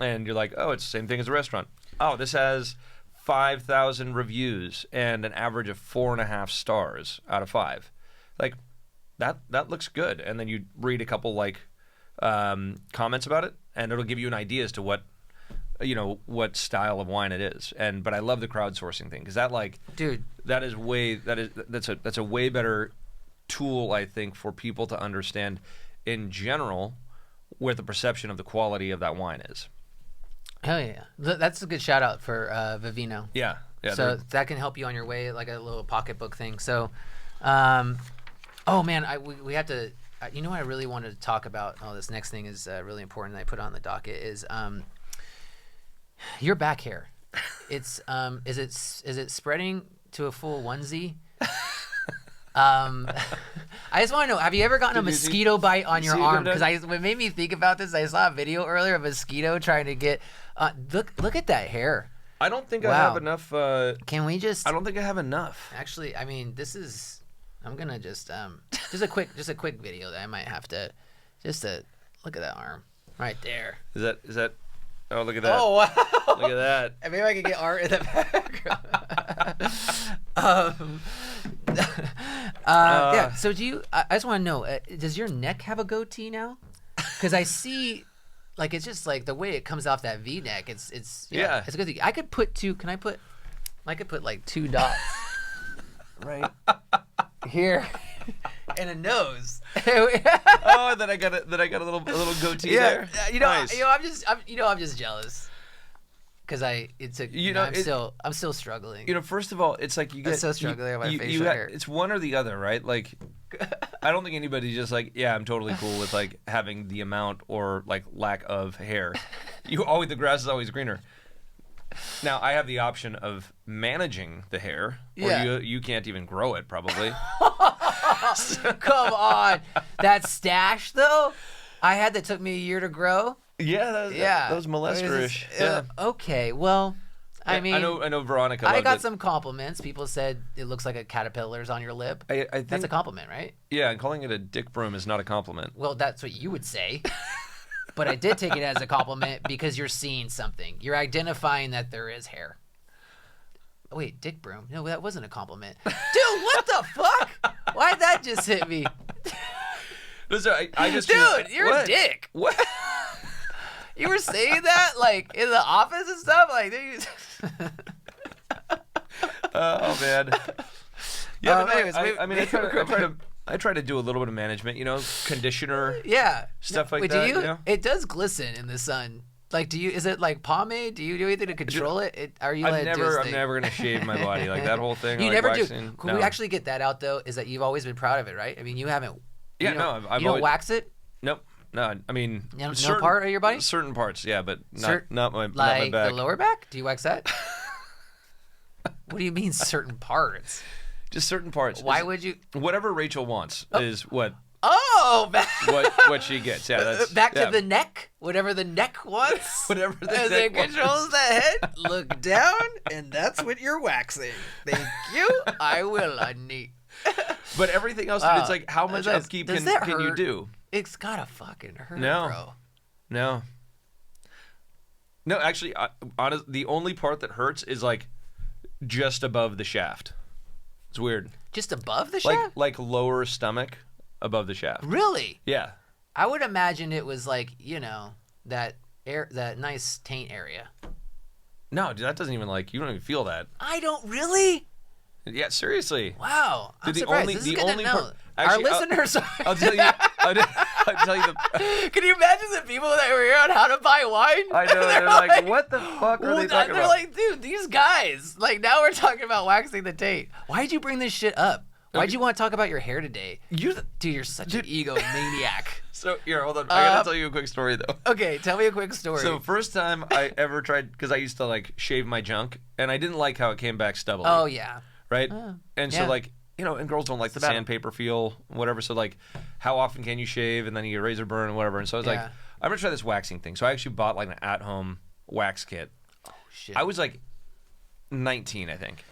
Speaker 2: and you're like, oh, it's the same thing as a restaurant. Oh, this has 5,000 reviews and an average of 4.5 stars out of 5. Like that looks good. And then you read a couple like comments about it, and it'll give you an idea as to what, you know, what style of wine it is. But I love the crowdsourcing thing because that, like,
Speaker 1: dude,
Speaker 2: that's a way better tool, I think, for people to understand in general where the perception of the quality of that wine is.
Speaker 1: Hell yeah. That's a good shout out for Vivino.
Speaker 2: Yeah.
Speaker 1: So that can help you on your way, like a little pocketbook thing. So, oh man, we have to, you know what I really wanted to talk about? Oh, this next thing is really important that I put on the docket is your back hair. It's, is it spreading to a full onesie? I just want to know, have you ever gotten a mosquito bite on your arm? Because what made me think about this, I saw a video earlier of a mosquito trying to get, look at that hair.
Speaker 2: I don't think I have enough.
Speaker 1: Can we just?
Speaker 2: I don't think I have enough.
Speaker 1: Actually, I mean, this is. I'm gonna just a quick video that I might have to, just to look at that arm right there.
Speaker 2: Is that? Oh, look at that.
Speaker 1: Oh wow!
Speaker 2: Look at that.
Speaker 1: Maybe I could get art in the background. Yeah. So do you? I just want to know. Does your neck have a goatee now? Because I see. Like, it's just like the way it comes off that V-neck. It's it's a good thing. I could put two. Can I put? I could put like 2 dots right here and a nose.
Speaker 2: Oh, and then I got a little goatee there.
Speaker 1: You know,
Speaker 2: nice.
Speaker 1: I'm just jealous because I'm still struggling.
Speaker 2: You know, first of all, it's like you get
Speaker 1: I'm still struggling with my facial hair.
Speaker 2: It's one or the other, right? Like, I don't think anybody's just like, yeah, I'm totally cool with like having the amount or like lack of hair. The grass is always greener. Now I have the option of managing the hair, or you can't even grow it probably.
Speaker 1: Come on, that stash though, I had that took me a year to grow.
Speaker 2: Yeah, that was molesterish.
Speaker 1: Okay, well. I mean,
Speaker 2: I know Veronica.
Speaker 1: I got some compliments. People said it looks like a caterpillar's on your lip.
Speaker 2: I think
Speaker 1: that's a compliment, right?
Speaker 2: Yeah, and calling it a dick broom is not a compliment.
Speaker 1: Well, that's what you would say. But I did take it as a compliment because you're seeing something. You're identifying that there is hair. Oh, wait, dick broom? No, that wasn't a compliment. Dude, what the fuck? Why'd that just hit me?
Speaker 2: Listen, I just
Speaker 1: Dude, you're a dick.
Speaker 2: What?
Speaker 1: You were saying that like in the office and stuff, like.
Speaker 2: Oh man. Yeah,
Speaker 1: anyways,
Speaker 2: I try to do a little bit of management, you know, conditioner.
Speaker 1: Yeah.
Speaker 2: Stuff like
Speaker 1: wait,
Speaker 2: that.
Speaker 1: Do you?
Speaker 2: You know?
Speaker 1: It does glisten in the sun. Like, is it like pomade? Do you do anything to control it?
Speaker 2: I'm never gonna shave my body like that whole thing.
Speaker 1: You
Speaker 2: like
Speaker 1: never
Speaker 2: waxing.
Speaker 1: do. Can we actually get that out though? Is that you've always been proud of it, right? I mean, you haven't.
Speaker 2: Yeah,
Speaker 1: you don't wax it.
Speaker 2: Nope. No, I mean,
Speaker 1: No part of your body?
Speaker 2: Certain parts, yeah, but not my
Speaker 1: Like
Speaker 2: back.
Speaker 1: the lower back? Do you wax that? What do you mean certain parts?
Speaker 2: Just certain parts.
Speaker 1: Why would you?
Speaker 2: Whatever Rachel wants is what
Speaker 1: Oh,
Speaker 2: what she gets. Yeah, that's
Speaker 1: back to the neck. Whatever the neck wants.
Speaker 2: Whatever the
Speaker 1: As
Speaker 2: neck
Speaker 1: it controls the head. Look down, and that's what you're waxing. Thank you. I will, honey.
Speaker 2: But everything else, dude, it's like how much upkeep can you do?
Speaker 1: It's gotta fucking hurt,
Speaker 2: No.
Speaker 1: bro.
Speaker 2: No, actually, the only part that hurts is like just above the shaft. It's weird.
Speaker 1: Just above the shaft?
Speaker 2: Like lower stomach above the shaft.
Speaker 1: Really?
Speaker 2: Yeah.
Speaker 1: I would imagine it was like, that nice taint area.
Speaker 2: No, dude, that doesn't even you don't even feel that.
Speaker 1: I don't really?
Speaker 2: Yeah, seriously.
Speaker 1: Wow. I'm
Speaker 2: Dude,
Speaker 1: surprised. This is good to know. Our listeners are...
Speaker 2: I'll tell you. I'll tell you the.
Speaker 1: Can you imagine the people that were here on how to buy wine?
Speaker 2: I know. They're like, what the fuck are they talking about?
Speaker 1: They're like, dude, these guys. Like, now we're talking about waxing the taint. Why'd you bring this shit up? Why'd you want to talk about your hair today? Dude, you're such an egomaniac.
Speaker 2: So, here, hold on. I gotta tell you a quick story, though.
Speaker 1: Okay, tell me a quick story.
Speaker 2: So, first time I ever tried, because I used to, shave my junk, and I didn't like how it came back stubbly.
Speaker 1: Oh, yeah.
Speaker 2: Right? And
Speaker 1: yeah.
Speaker 2: so, and girls don't like the sandpaper feel, whatever. So, how often can you shave? And then you get razor burn and whatever. And so I was like, I'm going to try this waxing thing. So I actually bought, an at-home wax kit.
Speaker 1: Oh, shit.
Speaker 2: I was, 19, I think.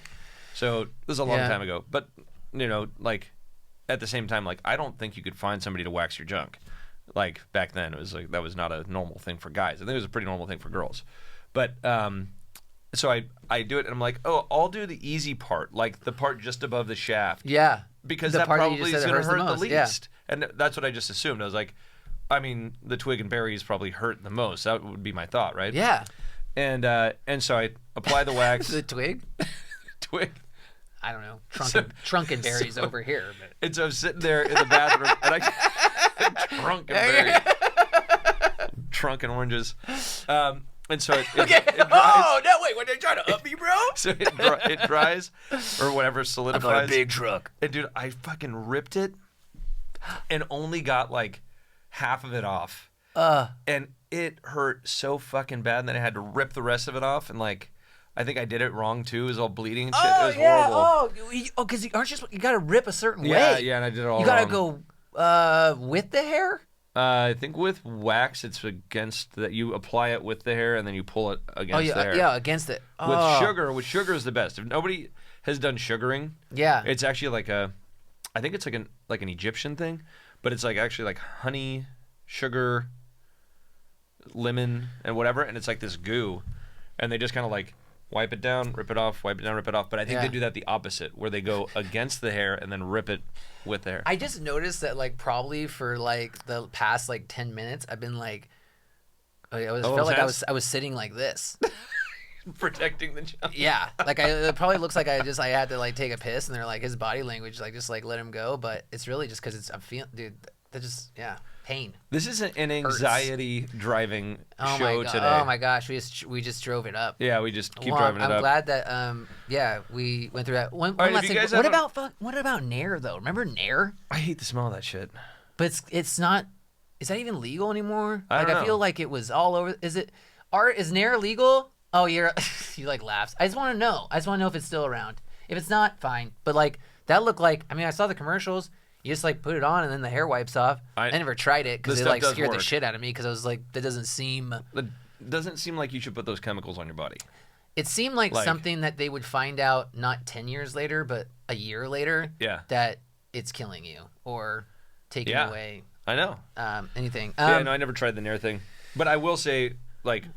Speaker 2: So, this was a long time ago. But, at the same time, I don't think you could find somebody to wax your junk. Back then, it was, that was not a normal thing for guys. I think it was a pretty normal thing for girls. But, so I do it, and I'm like, oh, I'll do the easy part, the part just above the shaft.
Speaker 1: Yeah.
Speaker 2: Because
Speaker 1: the
Speaker 2: that
Speaker 1: part
Speaker 2: probably is going to hurt the least.
Speaker 1: Yeah.
Speaker 2: And that's what I just assumed. I was like, I mean, the twig and berries probably hurt the most. That would be my thought, right?
Speaker 1: Yeah.
Speaker 2: And so I apply the wax.
Speaker 1: The twig?
Speaker 2: Twig.
Speaker 1: I don't know. Trunk and berries over here. But.
Speaker 2: And so I'm sitting there in the bathroom, and I trunk and berries. Trunk and oranges. And so it dries.
Speaker 1: Oh, no, wait. What, they're trying to up me, bro?
Speaker 2: So it dries, or whatever, solidifies.
Speaker 1: I got a big truck.
Speaker 2: And, dude, I fucking ripped it and only got, half of it off. And it hurt so fucking bad, and then I had to rip the rest of it off, and, I think I did it wrong, too. It was all bleeding and shit. It was horrible.
Speaker 1: Oh, because you got to rip a certain way.
Speaker 2: Yeah, and I did it all
Speaker 1: You got to go with the hair?
Speaker 2: I think with wax, it's against that. You apply it with the hair, and then you pull it against the hair.
Speaker 1: Yeah, against it.
Speaker 2: With sugar is the best. If nobody has done sugaring, it's actually I think it's an Egyptian thing, but it's actually honey, sugar, lemon, and whatever, and it's this goo, and they just kind of wipe it down, rip it off, wipe it down, rip it off. But I think they do that the opposite, where they go against the hair and then rip it with the hair.
Speaker 1: I just noticed that probably for the past 10 minutes, I've been felt like I was sitting like this.
Speaker 2: Protecting the junk.
Speaker 1: Yeah, it probably looks like I had to take a piss, and they're his body language just let him go, but it's really just because I'm feeling, dude. That just pain.
Speaker 2: This is an anxiety driving show today.
Speaker 1: Oh my gosh, we just drove it up.
Speaker 2: Yeah, we just keep driving it up.
Speaker 1: I'm glad that we went through that. One last thing. What about Nair though? Remember Nair?
Speaker 2: I hate the smell of that shit.
Speaker 1: But it's not. Is that even legal anymore?
Speaker 2: I don't know.
Speaker 1: I feel like it was all over. Is Nair legal? Oh, you laughs. I just want to know. I just want to know if it's still around. If it's not, fine. But that looked like. I mean, I saw the commercials. You just put it on and then the hair wipes off. I never tried it because it scared the shit out of me because I was that doesn't seem.
Speaker 2: It doesn't seem like you should put those chemicals on your body.
Speaker 1: It seemed like something that they would find out not 10 years later, but a year later.
Speaker 2: Yeah.
Speaker 1: That it's killing you or taking away.
Speaker 2: I know.
Speaker 1: Anything.
Speaker 2: No, I never tried the Nair thing, but I will say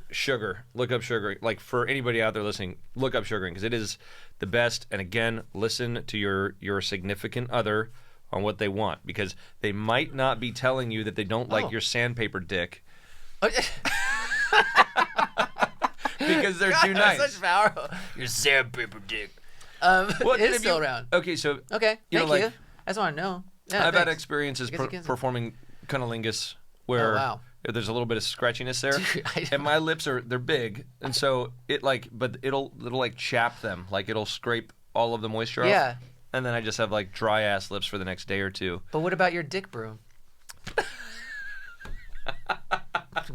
Speaker 2: sugar. Look up sugar. For anybody out there listening, look up sugaring because it is the best. And again, listen to your significant other on what they want because they might not be telling you that they don't like your sandpaper dick because they're too nice.
Speaker 1: Such power. Your sandpaper dick. It's still around.
Speaker 2: Okay, so
Speaker 1: thank you. I just want to know. Yeah,
Speaker 2: I've had experiences performing cunnilingus where there's a little bit of scratchiness there, and my lips they're big, and so but it'll chap them, it'll scrape all of the moisture off.
Speaker 1: Yeah.
Speaker 2: And then I just have dry ass lips for the next day or two.
Speaker 1: But what about your dick broom?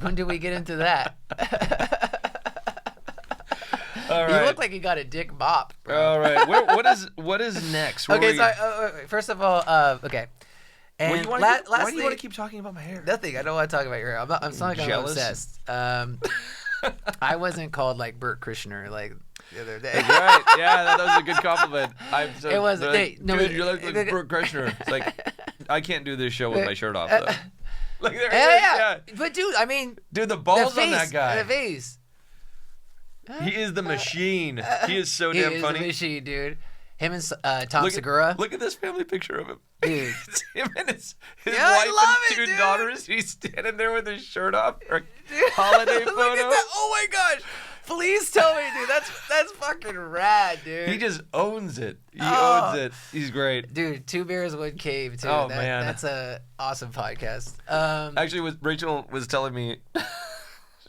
Speaker 1: When did we get into that?
Speaker 2: All
Speaker 1: You
Speaker 2: right.
Speaker 1: look like you got a dick mop, bro.
Speaker 2: All right. What is next? Where
Speaker 1: Okay,
Speaker 2: we-
Speaker 1: so wait, first of all, okay. And
Speaker 2: Why do you wanna
Speaker 1: lastly,
Speaker 2: why do you want to keep talking about my hair?
Speaker 1: nothing. I don't want to talk about your hair. I'm not like I'm
Speaker 2: Jealous?
Speaker 1: obsessed. I wasn't called like Bert Kreischer like the other day.
Speaker 2: Right. Yeah, that was a good compliment.
Speaker 1: It was-
Speaker 2: they're
Speaker 1: hey,
Speaker 2: like,
Speaker 1: no,
Speaker 2: dude,
Speaker 1: but-
Speaker 2: you look like Bert Kreischer. It's like I can't do this show with my shirt off though. Like there
Speaker 1: Yeah,
Speaker 2: it is.
Speaker 1: but dude, I mean,
Speaker 2: Dude, the
Speaker 1: the
Speaker 2: balls
Speaker 1: face,
Speaker 2: on that guy.
Speaker 1: the face.
Speaker 2: He is the machine. He is so
Speaker 1: He
Speaker 2: damn
Speaker 1: is
Speaker 2: funny.
Speaker 1: a machine, dude. Him and Tom
Speaker 2: Look
Speaker 1: Segura.
Speaker 2: Look at this family picture of him.
Speaker 1: Dude.
Speaker 2: It's him and his
Speaker 1: Yeah, I
Speaker 2: wife
Speaker 1: love
Speaker 2: and
Speaker 1: it,
Speaker 2: two
Speaker 1: dude.
Speaker 2: daughters. He's standing there with his shirt off. Or holiday
Speaker 1: Look
Speaker 2: photo.
Speaker 1: at that. Oh my gosh. Please tell me, dude. That's fucking rad, dude.
Speaker 2: He just owns it. He
Speaker 1: Oh.
Speaker 2: owns it. He's great.
Speaker 1: Dude, Two Bears, One Cave, too.
Speaker 2: Oh, man.
Speaker 1: That's a awesome podcast.
Speaker 2: Actually, Rachel was telling me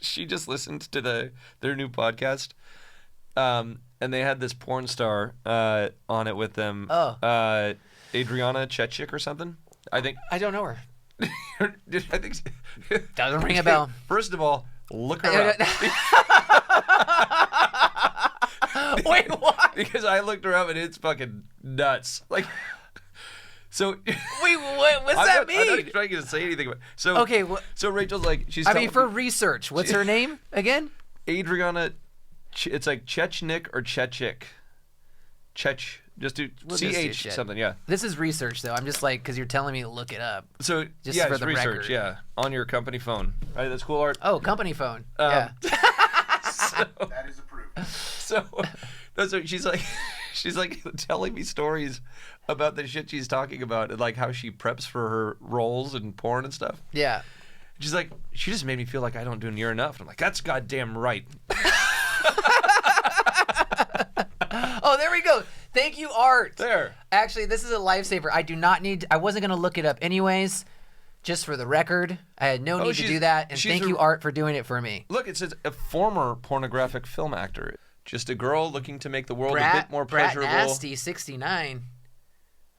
Speaker 2: she just listened to their new podcast, and they had this porn star on it with them.
Speaker 1: Oh.
Speaker 2: Adriana Chechik or something. I think.
Speaker 1: I don't know her.
Speaker 2: I think.
Speaker 1: Doesn't ring a bell.
Speaker 2: First of all, look her up.
Speaker 1: Wait, what?
Speaker 2: Because I looked her up and it's fucking nuts. Like, so.
Speaker 1: Wait, what's
Speaker 2: I'm
Speaker 1: that
Speaker 2: not, I'm
Speaker 1: mean?
Speaker 2: not trying to say anything about. So
Speaker 1: Okay,
Speaker 2: So Rachel's like, she's.
Speaker 1: I
Speaker 2: telling
Speaker 1: mean, for
Speaker 2: me-
Speaker 1: research, what's her name again?
Speaker 2: Adriana, it's like Chechnik or Chechik. Just do
Speaker 1: We'll just do
Speaker 2: CH
Speaker 1: shit.
Speaker 2: something, yeah.
Speaker 1: This is research, though. I'm just like, because you're telling me to look it up.
Speaker 2: So,
Speaker 1: Just
Speaker 2: yeah,
Speaker 1: for
Speaker 2: it's
Speaker 1: the
Speaker 2: research,
Speaker 1: record.
Speaker 2: yeah. On your company phone. Right, that's cool, Art.
Speaker 1: Oh, company phone.
Speaker 2: Um,
Speaker 1: Yeah.
Speaker 3: That is approved.
Speaker 2: So, she's like telling me stories about the shit she's talking about and like how she preps for her roles in porn and stuff.
Speaker 1: Yeah.
Speaker 2: She's like, she just made me feel like I don't do near enough. And I'm like, that's goddamn right.
Speaker 1: Oh, there we go. Thank you, Art.
Speaker 2: There.
Speaker 1: Actually, this is a lifesaver. I wasn't going to look it up anyways, just for the record. I had no need to
Speaker 2: she's-
Speaker 1: do that. And
Speaker 2: she's
Speaker 1: thank
Speaker 2: a-
Speaker 1: you, Art, for doing it for me.
Speaker 2: Look, it says a former pornographic film actor. Just a girl looking to make the world a bit more
Speaker 1: Brat
Speaker 2: pleasurable.
Speaker 1: Nasty, 69.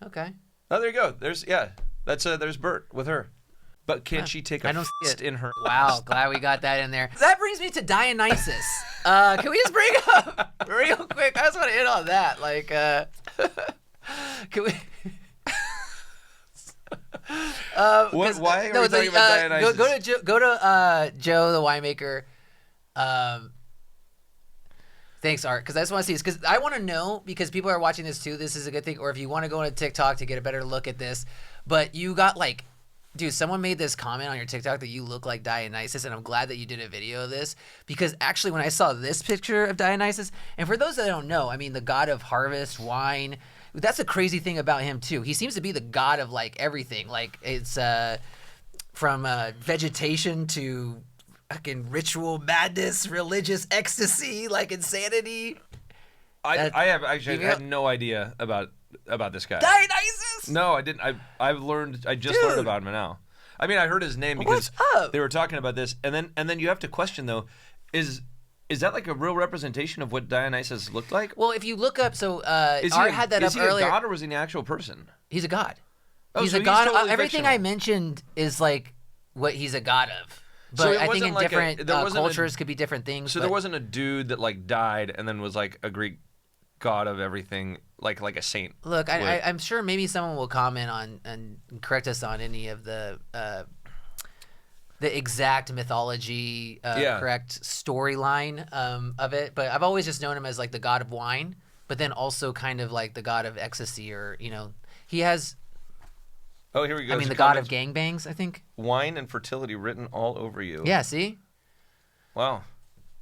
Speaker 1: Okay.
Speaker 2: Oh, there you go. There's there's Bert with her. But can she take
Speaker 1: I
Speaker 2: a
Speaker 1: don't see
Speaker 2: fist
Speaker 1: it.
Speaker 2: in her?
Speaker 1: Wow, glad we got that in there. That brings me to Dionysus. Can we just bring up real quick? I just want to hit on that. Like, can we?
Speaker 2: Why are we talking about Dionysus?
Speaker 1: Go to Joe the winemaker. Thanks, Art, because I just want to see this. Because I want to know, because people are watching this too. This is a good thing. Or if you want to go into TikTok to get a better look at this, but you got like. Dude, someone made this comment on your TikTok that you look like Dionysus, and I'm glad that you did a video of this, because actually when I saw this picture of Dionysus, and for those that don't know, I mean, the god of harvest, wine, that's a crazy thing about him too. He seems to be the god of like everything. Like it's from vegetation to fucking ritual madness, religious ecstasy, like insanity.
Speaker 2: I have actually
Speaker 1: You
Speaker 2: had no idea about this guy.
Speaker 1: Dionysus!
Speaker 2: No, I didn't. I just learned about him now. I mean, I heard his name because
Speaker 1: What's up?
Speaker 2: they were talking about this, and then you have to question though, is that like a real representation of what Dionysus looked like?
Speaker 1: Well, if you look up, so
Speaker 2: Is
Speaker 1: Art
Speaker 2: he,
Speaker 1: had that
Speaker 2: is
Speaker 1: up
Speaker 2: he
Speaker 1: earlier.
Speaker 2: a god or was he an actual person?
Speaker 1: He's a god.
Speaker 2: Oh,
Speaker 1: He's
Speaker 2: so
Speaker 1: a
Speaker 2: he's
Speaker 1: god.
Speaker 2: totally
Speaker 1: Everything
Speaker 2: fictional.
Speaker 1: I mentioned is like what he's a god of.
Speaker 2: So
Speaker 1: But
Speaker 2: it
Speaker 1: I think
Speaker 2: wasn't
Speaker 1: in
Speaker 2: like
Speaker 1: different
Speaker 2: there wasn't a-
Speaker 1: cultures could be different things.
Speaker 2: So
Speaker 1: but
Speaker 2: there wasn't a dude that like died and then was like a Greek god of everything, like a saint.
Speaker 1: Look,
Speaker 2: would.
Speaker 1: I'm sure maybe someone will comment on and correct us on any of the exact mythology,
Speaker 2: Yeah.
Speaker 1: correct storyline of it. But I've always just known him as like the god of wine, but then also kind of like the god of ecstasy, or he has.
Speaker 2: Oh, here we go.
Speaker 1: I mean, the
Speaker 2: There's
Speaker 1: god of
Speaker 2: comments.
Speaker 1: gangbangs, I think.
Speaker 2: Wine and fertility written all over you.
Speaker 1: Yeah. See.
Speaker 2: Wow.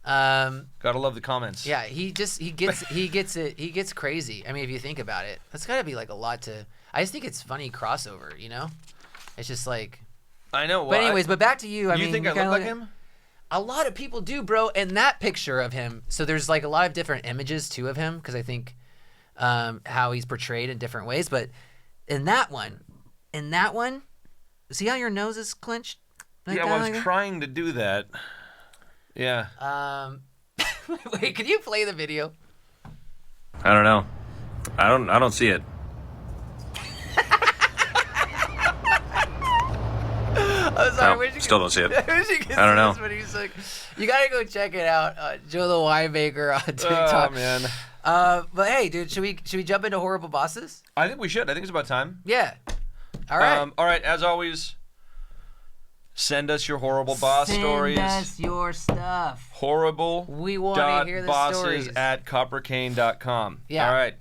Speaker 1: Um.
Speaker 2: Gotta love the comments.
Speaker 1: Yeah, he gets it. He gets crazy. I mean, if you think about it, that's got to be like a lot to. I just think it's funny crossover. It's just like.
Speaker 2: I know.
Speaker 1: But anyways, but back to you. I
Speaker 2: you
Speaker 1: mean,
Speaker 2: think
Speaker 1: you
Speaker 2: I
Speaker 1: kinda
Speaker 2: look like him?
Speaker 1: A lot of people do, bro. And that picture of him. So there's like a lot of different images too of him, because I think how he's portrayed in different ways. But in that one, see how your nose is clenched? Like
Speaker 2: Yeah,
Speaker 1: that,
Speaker 2: well, I
Speaker 1: like
Speaker 2: was
Speaker 1: that?
Speaker 2: trying to do that. Yeah.
Speaker 1: Wait, could you play the video?
Speaker 2: I don't know. I don't see it.
Speaker 1: I'm sorry. Where'd you go?
Speaker 2: still don't see it.
Speaker 1: I
Speaker 2: don't know.
Speaker 1: But he's like, you gotta go check it out, Joe the Winemaker on TikTok.
Speaker 2: Oh man.
Speaker 1: But hey, dude, should we jump into horrible bosses?
Speaker 2: I think we should. I think it's about time.
Speaker 1: Yeah. All right.
Speaker 2: All right. As always, send us your horrible boss stories.
Speaker 1: Send us your stuff.
Speaker 2: Horrible.
Speaker 1: We want to hear the
Speaker 2: bosses
Speaker 1: stories.
Speaker 2: at coppercane.com.
Speaker 1: Yeah.
Speaker 2: All right.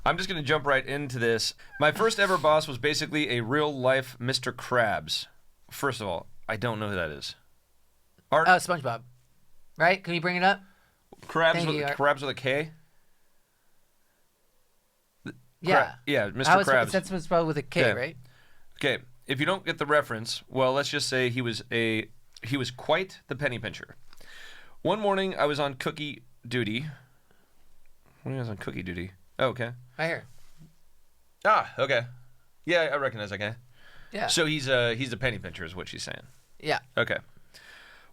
Speaker 2: I'm just going to jump right into this. My first ever boss was basically a real life Mr. Krabs. First of all, I don't know who that is. Art?
Speaker 1: SpongeBob. Right? Can you bring it up?
Speaker 2: Krabs with a K?
Speaker 1: Yeah.
Speaker 2: Yeah, Mr. Krabs.
Speaker 1: That's what's spelled with a K, right?
Speaker 2: Okay. If you don't get the reference, well, let's just say he was quite the penny pincher. One morning, I was on cookie duty. When I was on cookie duty. Oh, okay.
Speaker 1: Right here.
Speaker 2: Ah, okay. Yeah, I recognize that guy.
Speaker 1: Yeah.
Speaker 2: So he's a penny pincher, is what she's saying.
Speaker 1: Yeah.
Speaker 2: Okay.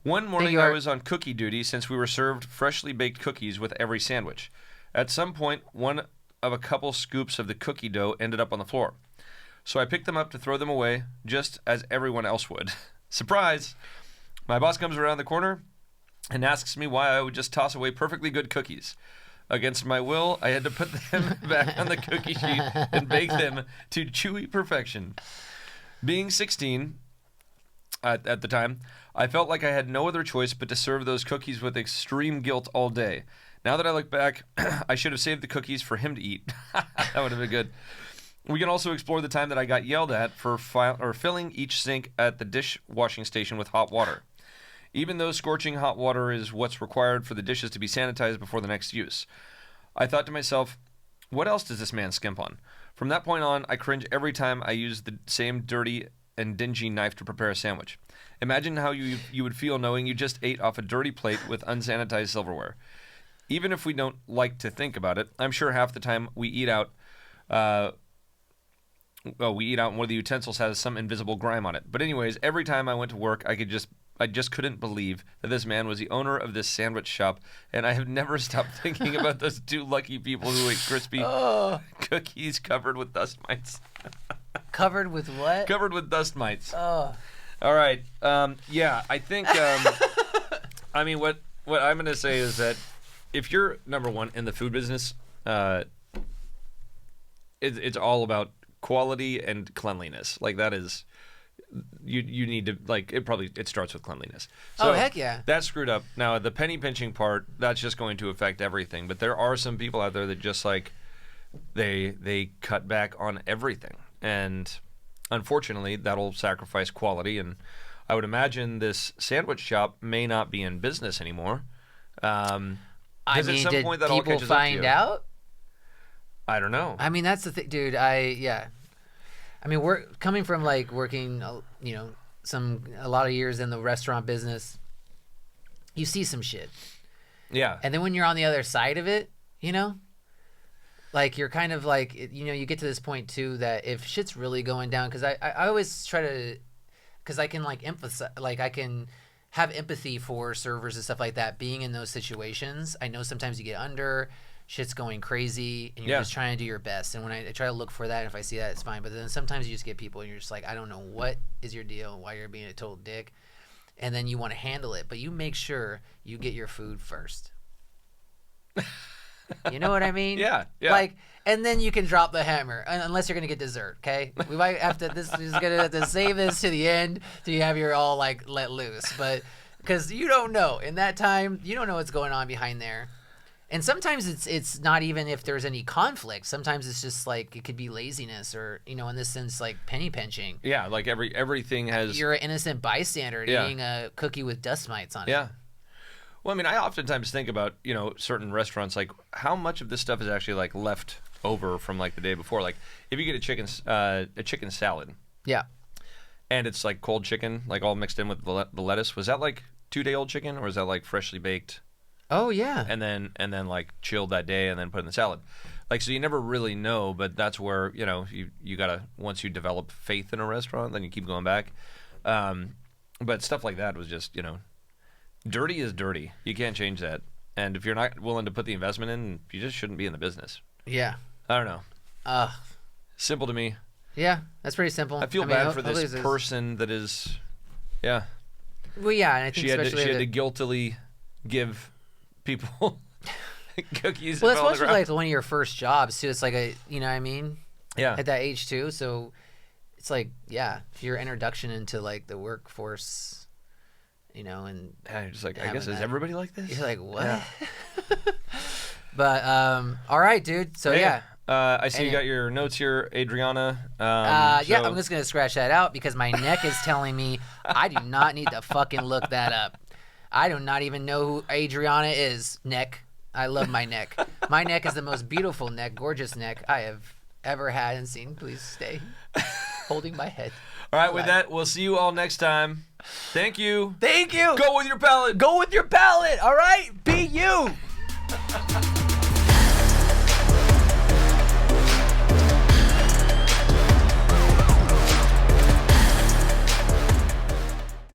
Speaker 2: One morning I was on cookie duty since we were served freshly baked cookies with every sandwich. At some point, one of a couple scoops of the cookie dough ended up on the floor. So I picked them up to throw them away, just as everyone else would. Surprise! My boss comes around the corner and asks me why I would just toss away perfectly good cookies. Against my will, I had to put them back on the cookie sheet and bake them to chewy perfection. Being 16 at the time, I felt like I had no other choice but to serve those cookies with extreme guilt all day. Now that I look back, I should have saved the cookies for him to eat. That would have been good. We can also explore the time that I got yelled at for filling each sink at the dishwashing station with hot water. Even though scorching hot water is what's required for the dishes to be sanitized before the next use. I thought to myself, what else does this man skimp on? From that point on, I cringe every time I use the same dirty and dingy knife to prepare a sandwich. Imagine how you would feel knowing you just ate off a dirty plate with unsanitized silverware. Even if we don't like to think about it, I'm sure half the time we eat out and one of the utensils has some invisible grime on it. But anyways, every time I went to work, I just couldn't believe that this man was the owner of this sandwich shop, and I have never stopped thinking about those two lucky people who ate crispy cookies covered with dust mites.
Speaker 1: Covered with what?
Speaker 2: Covered with dust mites.
Speaker 1: Oh.
Speaker 2: All right. Yeah, I think. I mean, what I'm going to say is that if you're number one in the food business, it's all about quality and cleanliness. Like that is. You need to it starts with cleanliness. So
Speaker 1: heck yeah.
Speaker 2: That's screwed up. Now the penny pinching part, that's just going to affect everything. But there are some people out there that just like they cut back on everything, and unfortunately that'll sacrifice quality. And I would imagine this sandwich shop may not be in business anymore.
Speaker 1: I mean,
Speaker 2: at some
Speaker 1: did
Speaker 2: point that all
Speaker 1: people
Speaker 2: catches up to
Speaker 1: find
Speaker 2: you.
Speaker 1: out?
Speaker 2: I don't know.
Speaker 1: I mean, that's the thing, dude. I mean, we're coming from like working, a lot of years in the restaurant business. You see some shit,
Speaker 2: Yeah.
Speaker 1: and then when you're on the other side of it, like you're kind of like, you get to this point too that if shit's really going down, because I always try to, because I can like emphasize, like I can have empathy for servers and stuff like that. Being in those situations, I know sometimes you get under. Shit's going crazy, and you're just trying to do your best. And when I try to look for that, and if I see that, it's fine. But then sometimes you just get people, and you're just like, I don't know what is your deal, why you're being a total dick. And then you want to handle it, but you make sure you get your food first. You know what I mean?
Speaker 2: Yeah.
Speaker 1: Like, and then you can drop the hammer, unless you're gonna get dessert. Okay, we might have to. This is gonna have to save this to the end till you have your all like let loose, but because you don't know in that time, you don't know what's going on behind there. And sometimes it's not even if there's any conflict. Sometimes it's just like it could be laziness or, in this sense, like penny pinching.
Speaker 2: Yeah, like everything has.
Speaker 1: You're an innocent bystander eating a cookie with dust mites on it.
Speaker 2: Yeah. Well, I mean, I oftentimes think about, certain restaurants, like how much of this stuff is actually like left over from like the day before. Like if you get a chicken salad.
Speaker 1: Yeah.
Speaker 2: And it's like cold chicken, like all mixed in with the lettuce. Was that like 2-day-old chicken, or is that like freshly baked?
Speaker 1: Oh yeah.
Speaker 2: And then like chilled that day and then put in the salad. Like, so you never really know, but that's where, you gotta, once you develop faith in a restaurant, then you keep going back. But stuff like that was just, dirty is dirty. You can't change that. And if you're not willing to put the investment in, you just shouldn't be in the business.
Speaker 1: Yeah.
Speaker 2: I don't know. Simple to me.
Speaker 1: Yeah, that's pretty simple.
Speaker 2: I feel bad for this person that is, yeah.
Speaker 1: Well, yeah, and I think
Speaker 2: She had
Speaker 1: especially
Speaker 2: to guiltily give people cookies.
Speaker 1: well,
Speaker 2: that fell on the
Speaker 1: especially
Speaker 2: ground.
Speaker 1: like one of your first jobs too. It's like you know what I mean?
Speaker 2: Yeah.
Speaker 1: At that age too, so it's like your introduction into like the workforce, you know, and
Speaker 2: Yeah, you're just like, I
Speaker 1: having
Speaker 2: guess is
Speaker 1: that-
Speaker 2: everybody like this?
Speaker 1: you're like what?
Speaker 2: Yeah.
Speaker 1: But all right, dude. So yeah.
Speaker 2: I see you
Speaker 1: And-
Speaker 2: got your notes here, Adriana.
Speaker 1: Yeah,
Speaker 2: so-
Speaker 1: I'm just gonna scratch that out because my neck is telling me I do not need to fucking look that up. I do not even know who Adriana is. Neck. I love my neck. My neck is the most beautiful neck, gorgeous neck I have ever had and seen. Please stay holding my head.
Speaker 2: All right, with that, we'll see you all next time. Thank you.
Speaker 1: Thank you.
Speaker 2: Go with your palate.
Speaker 1: Go with your palate. All right. Be you.